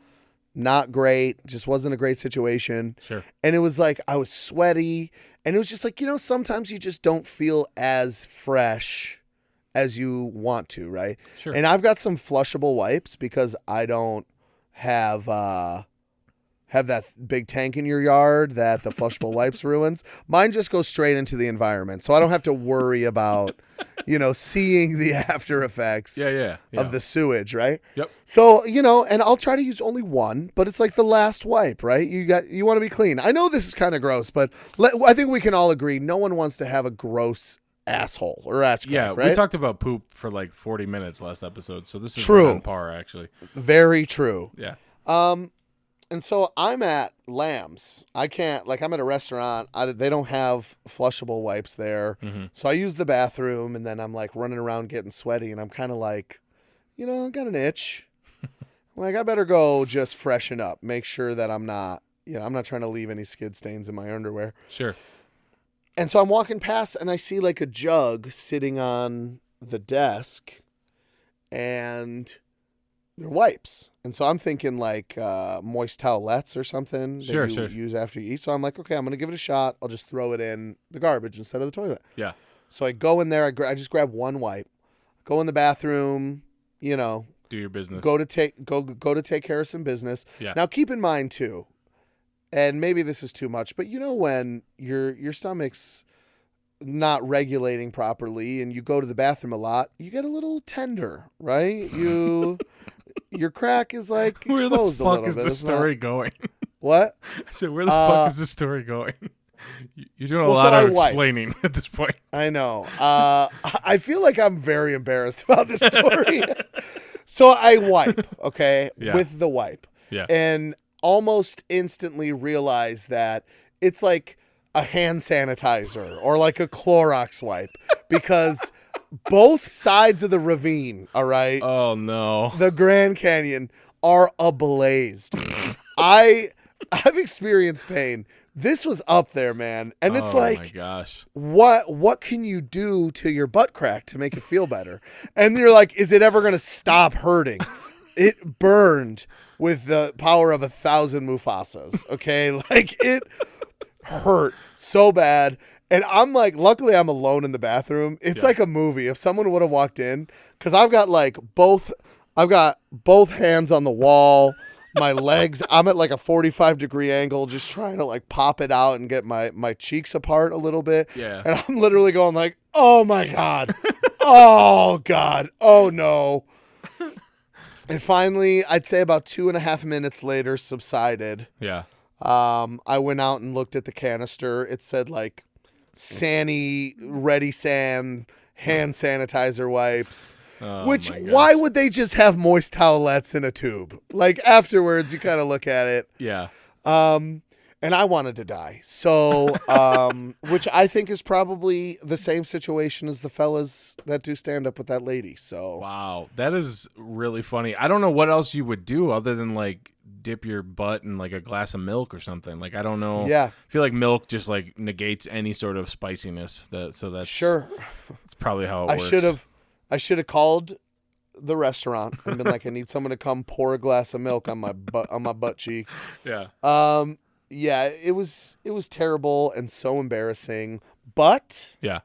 not great, just wasn't a great situation. Sure. And it was like I was sweaty, and it was just like, sometimes you just don't feel as fresh as you want to, right? Sure. And I've got some flushable wipes because I don't have that big tank in your yard that the flushable wipes ruins. Mine just go straight into the environment, so I don't have to worry about seeing the after effects of the sewage, right? Yep. So, and I'll try to use only one, but it's like the last wipe, right? You want to be clean. I know this is kind of gross, but I think we can all agree no one wants to have a gross asshole or ass crack, right? We talked about poop for like 40 minutes last episode, so this is right on par, actually. Very true. Yeah. And so I'm at Lamb's. I can't, I'm at a restaurant. They don't have flushable wipes there. Mm-hmm. So I use the bathroom, and then I'm like running around getting sweaty, and I'm kind of like, I got an itch. I better go just freshen up, make sure that I'm not trying to leave any skid stains in my underwear. Sure. And so I'm walking past, and I see like a jug sitting on the desk, and they're wipes. And so I'm thinking like moist towelettes or something that you use after you eat. So I'm like, okay, I'm going to give it a shot. I'll just throw it in the garbage instead of the toilet. Yeah. So I go in there. I just grab one wipe. Go in the bathroom, do your business. Go to take care of some business. Yeah. Now keep in mind too, and maybe this is too much, but when your stomach's not regulating properly and you go to the bathroom a lot, you get a little tender, right? Your crack is like exposed a little bit. Where the fuck is this story going? What? So where the fuck is this story going? You're doing a lot of explaining at this point. I know. I feel like I'm very embarrassed about this story. So I wipe, okay, with the wipe. Yeah. And almost instantly realize that it's like a hand sanitizer or like a Clorox wipe because both sides of the ravine, all right? Oh, no. The Grand Canyon are ablaze. I've experienced pain. This was up there, man. And it's like, oh my gosh, what can you do to your butt crack to make it feel better? And you're like, is it ever going to stop hurting? It burned with the power of 1,000 Mufasas. Okay. Like it hurt so bad. And I'm like, luckily I'm alone in the bathroom. It's like a movie. If someone would have walked in, cause I've got both hands on the wall, my legs, I'm at like a 45-degree angle, just trying to like pop it out and get my cheeks apart a little bit. Yeah. And I'm literally going like, oh my God. Oh God. Oh no. And finally, I'd say about 2.5 minutes later subsided. Yeah. I went out and looked at the canister. It said like Sani Ready San hand sanitizer wipes. Which, why would they just have moist towelettes in a tube? Like afterwards, you kind of look at it. Yeah. And I wanted to die. So, which I think is probably the same situation as the fellas that do stand up with that lady. So, wow, that is really funny. I don't know what else you would do other than like dip your butt in like a glass of milk or something. Like, I don't know. Yeah. I feel like milk just like negates any sort of spiciness. So that's sure. That's probably how it works. I should have called the restaurant and been like, I need someone to come pour a glass of milk on my butt cheeks. Yeah. Yeah, it was terrible and so embarrassing, but yeah,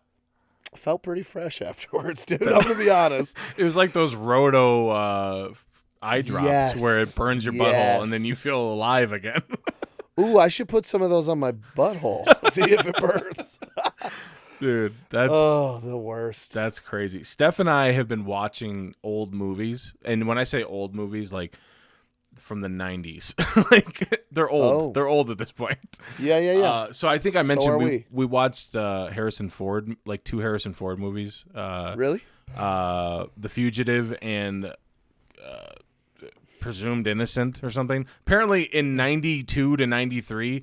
I felt pretty fresh afterwards, dude. I'm gonna be honest. It was like those Roto eye drops where it burns your butthole and then you feel alive again. Ooh, I should put some of those on my butthole. See if it burns. Dude, that's the worst. That's crazy. Steph and I have been watching old movies, and when I say old movies, like from the 90s, like they're old. They're old at this point. Yeah. So I think I mentioned we watched Harrison Ford, like 2 Harrison Ford movies. Really? The Fugitive and Presumed Innocent or something. Apparently in 92 to 93,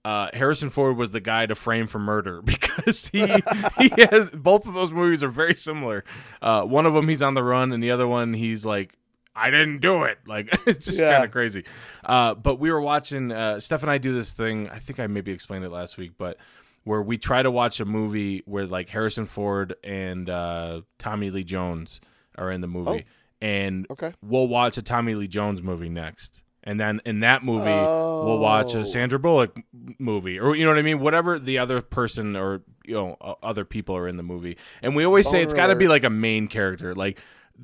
Harrison Ford was the guy to frame for murder because he has both of those movies are very similar. One of them he's on the run, and the other one he's like, I didn't do it. Like it's just kind of crazy. But we were watching. Steph and I do this thing. I think I maybe explained it last week, but where we try to watch a movie where like Harrison Ford and Tommy Lee Jones are in the movie, and we'll watch a Tommy Lee Jones movie next. And then in that movie, we'll watch a Sandra Bullock movie, or you know what I mean, whatever the other person or other people are in the movie. And we always say it's got to be like a main character, like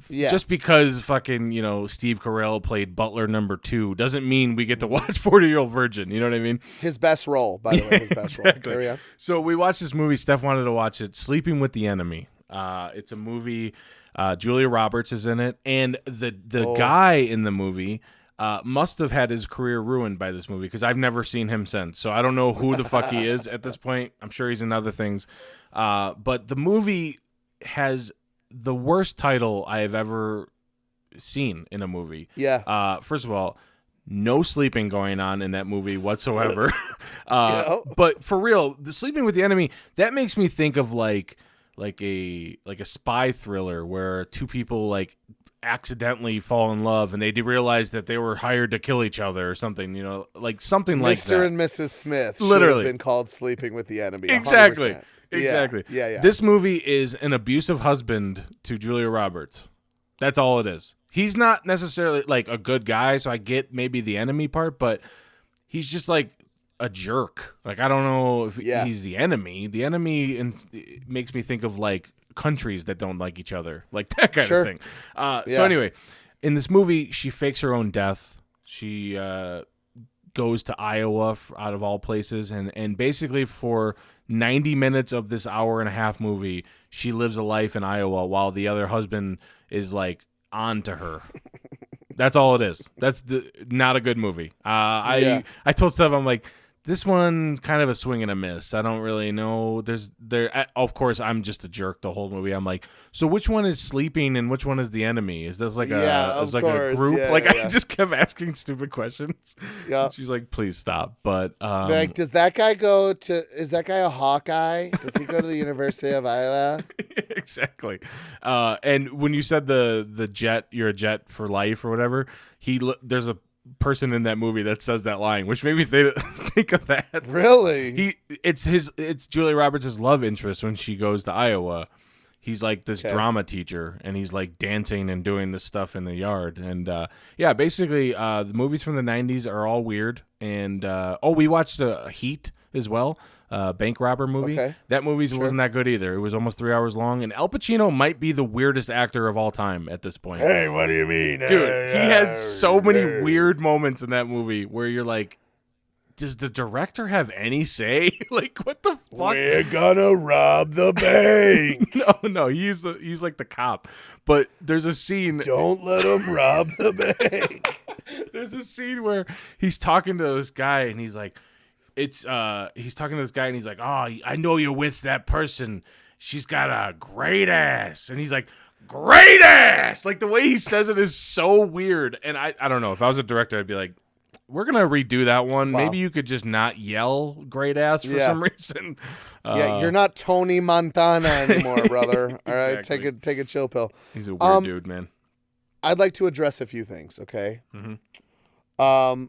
just because fucking Steve Carell played Butler #2 doesn't mean we get to watch 40-Year-Old Virgin. You know what I mean? His best role, by the way, his best role. Carry on. So we watched this movie. Steph wanted to watch it, Sleeping with the Enemy. It's a movie. Julia Roberts is in it, and the guy in the movie. Must have had his career ruined by this movie because I've never seen him since. So I don't know who the fuck he is at this point. I'm sure he's in other things. But the movie has the worst title I have ever seen in a movie. Yeah. First of all, no sleeping going on in that movie whatsoever. But for real, the Sleeping with the Enemy, that makes me think of like a spy thriller where two people like accidentally fall in love and they realize that they were hired to kill each other or something, like something like that. Mr. and Mrs. Smith literally should have been called Sleeping with the Enemy. 100%. Exactly. Yeah. This movie is an abusive husband to Julia Roberts. That's all it is. He's not necessarily like a good guy, so I get maybe the enemy part, but he's just like a jerk. Like I don't know if he's the enemy. The enemy makes me think of like countries that don't like each other, like that kind of thing. So anyway, in this movie, she fakes her own death. She goes to Iowa out of all places, and basically for 90 minutes of this hour-and-a-half movie, she lives a life in Iowa while the other husband is like on to her. That's all it is. That's not a good movie. I told Steph, I'm like, this one's kind of a swing and a miss. I don't really know. Of course, I'm just a jerk the whole movie. I'm like, so which one is sleeping and which one is the enemy? Is this like a group? I just kept asking stupid questions. Yeah. She's like, please stop. But like, is that guy a Hawkeye? Does he go to the University of Iowa? Exactly. And when you said the jet, you're a jet for life or whatever, there's a person in that movie that says that line, which made me think of that. Really? It's Julia Roberts' love interest when she goes to Iowa. He's like this drama teacher, and he's like dancing and doing this stuff in the yard. And basically, the movies from the 90s are all weird. And we watched Heat as well. Bank robber movie. Okay. That movie wasn't that good either. It was almost 3 hours long, and Al Pacino might be the weirdest actor of all time at this point. Hey, what do you mean? Dude, he has so many weird moments in that movie where you're like, does the director have any say? Like, what the fuck? We're gonna rob the bank. No, he's like the cop. But there's a scene. Don't let him rob the bank. There's a scene where he's talking to this guy, and he's like, he's talking to this guy and he's like, oh, I know you're with that person. She's got a great ass. And he's like, great ass. Like the way he says it is so weird. And I don't know. If I was a director, I'd be like, we're going to redo that one. Wow. Maybe you could just not yell great ass for some reason. You're not Tony Montana anymore, brother. All right, take a chill pill. He's a weird dude, man. I'd like to address a few things, okay? Mm-hmm.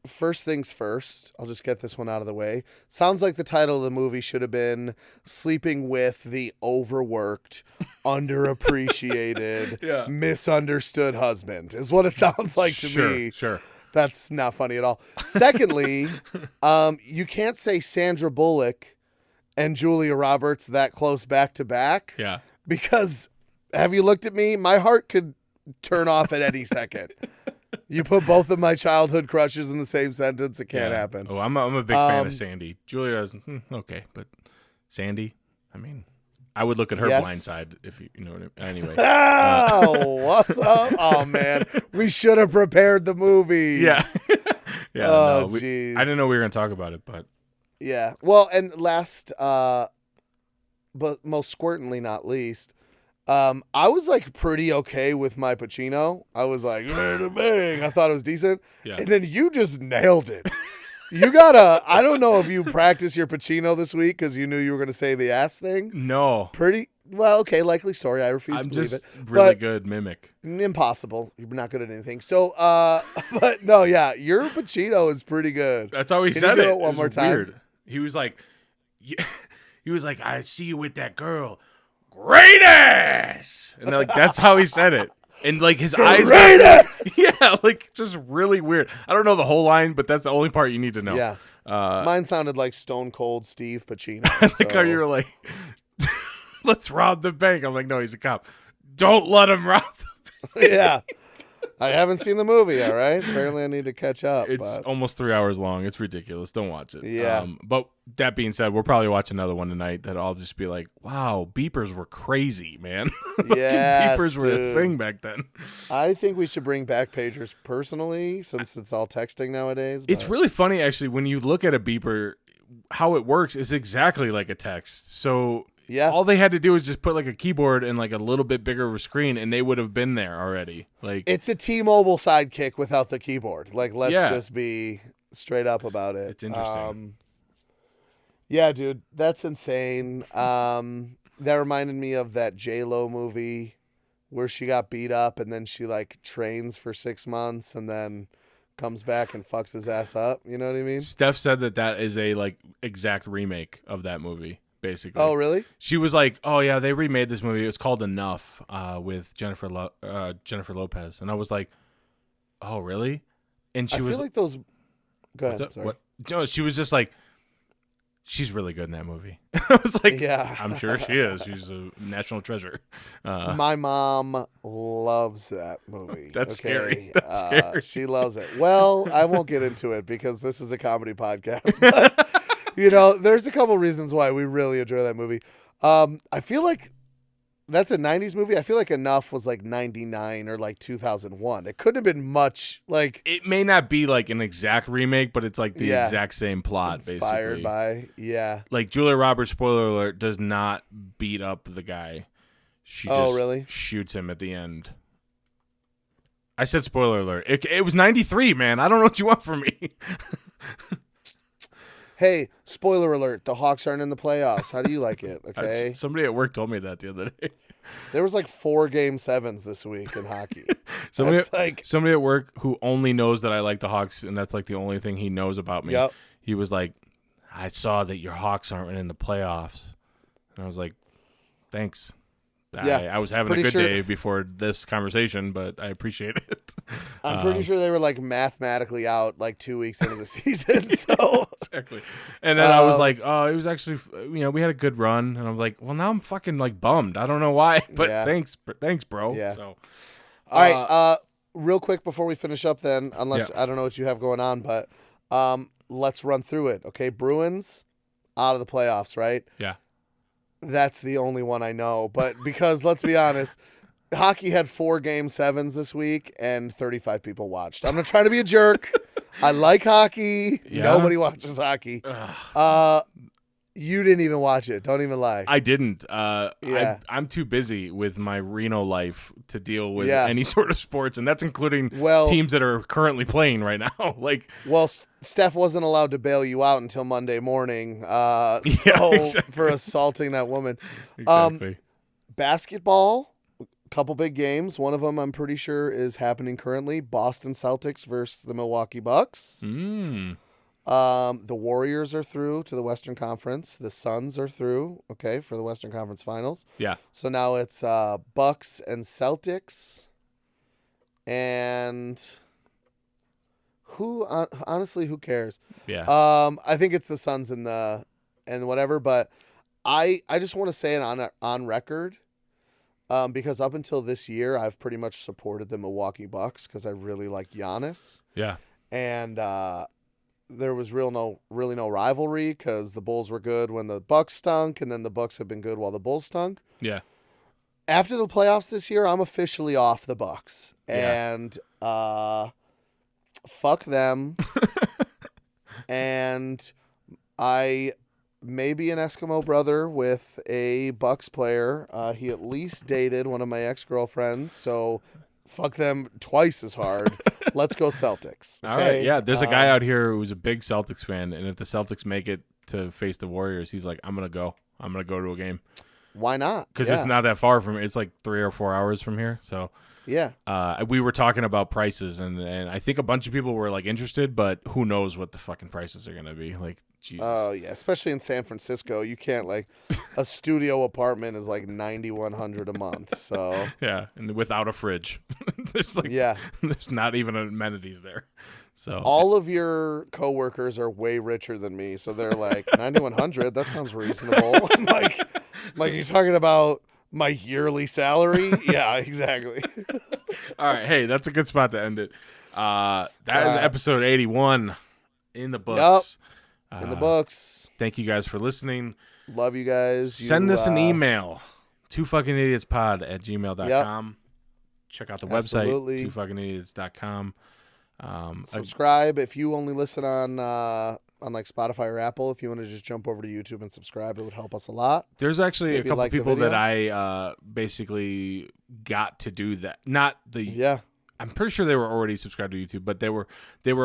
first things first, I'll just get this one out of the way. Sounds like the title of the movie should have been Sleeping with the Overworked, Underappreciated, Misunderstood Husband, is what it sounds like to me. Sure. That's not funny at all. Secondly, you can't say Sandra Bullock and Julia Roberts that close back to back. Yeah. Because, have you looked at me? My heart could turn off at any second. You put both of my childhood crushes in the same sentence, it can't happen. Oh, I'm a big fan of Sandy. Julia's okay, but Sandy, I mean, I would look at her blind side if you know what I mean. Anyway. Oh, what's up? Oh, man. We should have prepared the movie. Yeah. Yeah. Oh, jeez. I didn't know we were going to talk about it, but. Yeah. Well, and last, but most squirtantly not least, I was like pretty okay with my Pacino. I was like, bang. I thought it was decent. Yeah. And then you just nailed it. You gotta, I don't know if you practiced your Pacino this week because you knew you were going to say the ass thing. No. Pretty, well, okay, likely story. I refuse to believe it. I'm just really good mimic. Impossible. You're not good at anything. So, but no, yeah, your Pacino is pretty good. That's how he Can said you do it. it one more time? Weird. He was like, I see you with that girl. Great ass. And like, that's how he said it. And like his eyes. Yeah, like just really weird. I don't know the whole line, but that's the only part you need to know. Yeah. Mine sounded like Stone Cold Steve Pacino. I like how you were like, let's rob the bank. I'm like, no, he's a cop. Don't let him rob the bank. Yeah. I haven't seen the movie, all right? Apparently I need to catch up. It's almost 3 hours long. It's ridiculous. Don't watch it. Yeah. But that being said, we'll probably watch another one tonight that I'll just be like, wow, beepers were crazy, man. Yes, beepers were a thing back then. I think we should bring back pagers personally since it's all texting nowadays. But. It's really funny, actually, when you look at a beeper, how it works is exactly like a text. So yeah, all they had to do was just put like a keyboard and like a little bit bigger of a screen, and they would have been there already. Like it's a T-Mobile sidekick without the keyboard. Like, let's just be straight up about it. It's interesting. Yeah, dude, that's insane. That reminded me of that J-Lo movie where she got beat up and then she like trains for 6 months and then comes back and fucks his ass up. You know what I mean? Steph said that is a like exact remake of that movie. Basically. Oh, really? She was like, "Oh yeah, they remade this movie. It's called Enough with Jennifer Lopez." And I was like, "Oh, really?" And she was feel like those. Go ahead. Sorry. What? No, she was just like, "She's really good in that movie." I was like, "Yeah, I'm sure she is. She's a national treasure." My mom loves that movie. That's scary. That's scary. She loves it. Well, I won't get into it because this is a comedy podcast. But you know, there's a couple reasons why we really enjoy that movie. I feel like that's a 90s movie. I feel like Enough was like 99 or like 2001. It couldn't have been much like. It may not be like an exact remake, but it's like the exact same plot, inspired basically. by, Like Julia Roberts, spoiler alert, does not beat up the guy. She just really? shoots him at the end. I said spoiler alert. It was 93, man. I don't know what you want from me. Hey, spoiler alert, the Hawks aren't in the playoffs. How do you like it? Okay. Somebody at work told me that the other day. There was like 4 Game 7s this week in hockey. Somebody at work who only knows that I like the Hawks, and that's like the only thing he knows about me. Yep. He was like, I saw that your Hawks aren't in the playoffs. And I was like, thanks. Yeah, I was having a good day before this conversation, but I appreciate it. I'm pretty sure they were like mathematically out like 2 weeks into the season. So exactly. And then I was like, oh, it was actually, we had a good run. And I'm like, well, now I'm fucking like bummed. I don't know why, but thanks, bro. Yeah. So, all right. Real quick before we finish up, then, unless I don't know what you have going on, but let's run through it. Okay, Bruins out of the playoffs, right? Yeah. That's the only one I know, but because let's be honest, hockey had 4 Game 7s this week and 35 people watched. I'm not trying to be a jerk. I like hockey. Yeah. Nobody watches hockey. You didn't even watch it. Don't even lie. I didn't. I'm too busy with my Reno life to deal with any sort of sports, and that's including teams that are currently playing right now. Steph wasn't allowed to bail you out until Monday morning. For assaulting that woman. Exactly. Basketball couple big games. One of them I'm pretty sure is happening currently. Boston Celtics versus the Milwaukee Bucks. The Warriors are through to the Western Conference. The Suns are through, okay, for the Western Conference Finals. Yeah. So now it's Bucks and Celtics. And honestly, who cares? Yeah. I think it's the Suns and whatever, but I just want to say it on record. Because up until this year, I've pretty much supported the Milwaukee Bucks because I really like Giannis. Yeah. And there was really no rivalry because the Bulls were good when the Bucks stunk, and then the Bucks have been good while the Bulls stunk. Yeah. After the playoffs this year, I'm officially off the Bucks. Yeah. And fuck them. And I may be an Eskimo brother with a Bucks player. He at least dated one of my ex-girlfriends, so fuck them twice as hard. Let's go Celtics. Okay? All right, yeah. There's a guy out here who's a big Celtics fan, and if the Celtics make it to face the Warriors, he's like, I'm gonna go to a game. Why not? Because it's not that far from. It's like 3 or 4 hours from here. So yeah. We were talking about prices, and I think a bunch of people were like interested, but who knows what the fucking prices are gonna be? Like, Jesus. Oh yeah, especially in San Francisco, you can't a studio apartment is like $9,100 a month. So yeah, and without a fridge, there's not even amenities there. So all of your coworkers are way richer than me, so they're like $9,100. That sounds reasonable. I'm like you're talking about my yearly salary? Yeah, exactly. All right, hey, that's a good spot to end it. That is episode 81 in the books. Yep. In the books. Thank you guys for listening. Love you guys. Send us an email, twofugginidiots@gmail.com. Yep. Check out the website, twofugginidiots.com. Subscribe if you only listen on like Spotify or Apple. If you want to just jump over to YouTube and subscribe, it would help us a lot. There's actually a couple people that I basically got to do that. Not the I'm pretty sure they were already subscribed to YouTube, but they were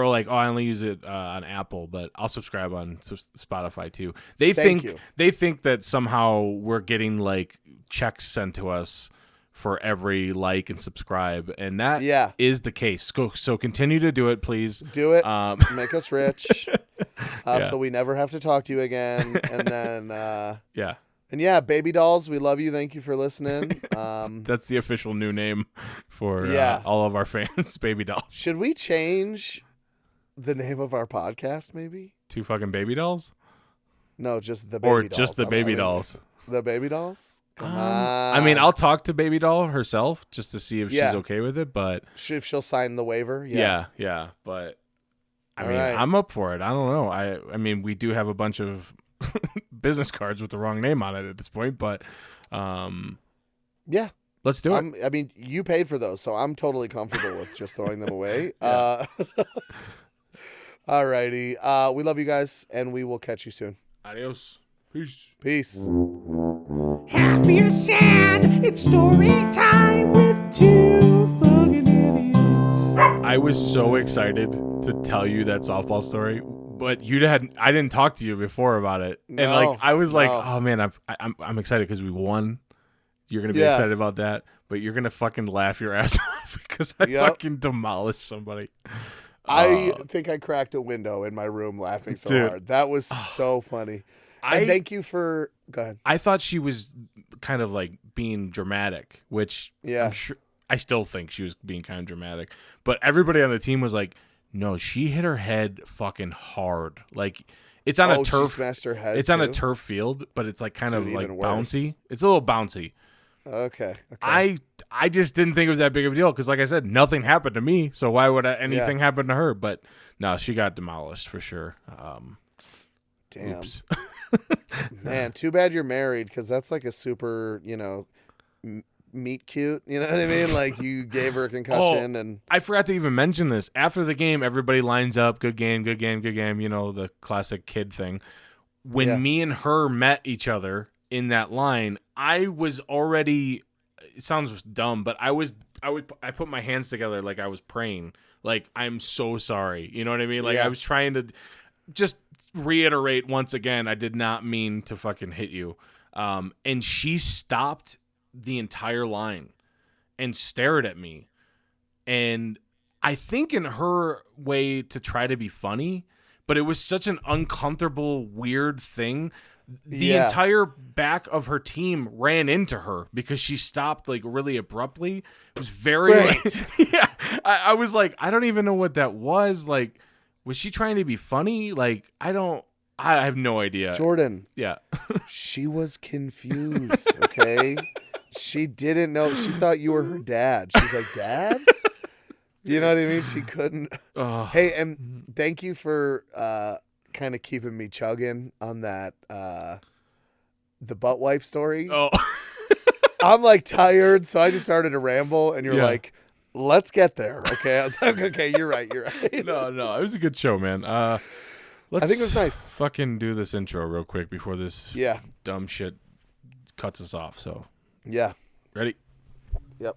like, oh, I only use it on Apple, but I'll subscribe on Spotify too. They think that somehow we're getting like checks sent to us for every like and subscribe, and that is the case. So continue to do it, please. Do it. Make us rich, so we never have to talk to you again. And then And baby dolls, we love you. Thank you for listening. That's the official new name for all of our fans, baby dolls. Should we change the name of our podcast, maybe? Two fucking baby dolls? No, just the baby dolls. Or just the baby dolls. The baby dolls? Come on. I mean, I'll talk to baby doll herself just to see if she's okay with it, but... If she'll sign the waiver, yeah, but... I mean, I'm up for it. I don't know. I mean, we do have a bunch of... business cards with the wrong name on it at this point, but let's do it. I mean, you paid for those, so I'm totally comfortable with just throwing them away. Alrighty. We love you guys, and we will catch you soon. Adios. Peace. Happy or sad, it's story time with two fucking idiots. I was so excited to tell you that softball story. But I didn't talk to you before about it, and I was like, oh man, I'm excited because we won. You're gonna be excited about that, but you're gonna fucking laugh your ass off because I fucking demolished somebody. I think I cracked a window in my room laughing so hard. That was so funny. And thank you for. Go ahead. I thought she was kind of like being dramatic, which I'm sure I still think she was being kind of dramatic, but everybody on the team was like, no, she hit her head fucking hard. Like it's on a turf. She smashed her head. It's on a turf field, but it's like kind of like bouncy. It's a little bouncy. Okay. I just didn't think it was that big of a deal because, like I said, nothing happened to me. So why would anything happen to her? But no, she got demolished for sure. Damn. Oops. Man, too bad you're married because that's like a super, meet cute, you know what I mean? Like you gave her a concussion and I forgot to even mention this. After the game, everybody lines up, good game, the classic kid thing. When me and her met each other in that line, I was already, it sounds dumb, but I put my hands together like I was praying. Like, I'm so sorry. You know what I mean? Like I was trying to just reiterate once again, I did not mean to fucking hit you. And she stopped the entire line and stared at me. And I think in her way to try to be funny, but it was such an uncomfortable, weird thing. The entire back of her team ran into her because she stopped like really abruptly. It was very, yeah. I was like, I don't even know what that was. Like, was she trying to be funny? Like, I have no idea. Jordan. Yeah. She was confused. Okay. She didn't know. She thought you were her dad. She's like, Dad? You know what I mean? She couldn't. Hey, and thank you for kind of keeping me chugging on that the butt wipe story. Oh. I'm like tired, so I just started to ramble, and you're like, let's get there. Okay. I was like, okay, you're right. No, it was a good show, man. I think it was nice. Fucking do this intro real quick before this dumb shit cuts us off. So yeah. Ready? Yep.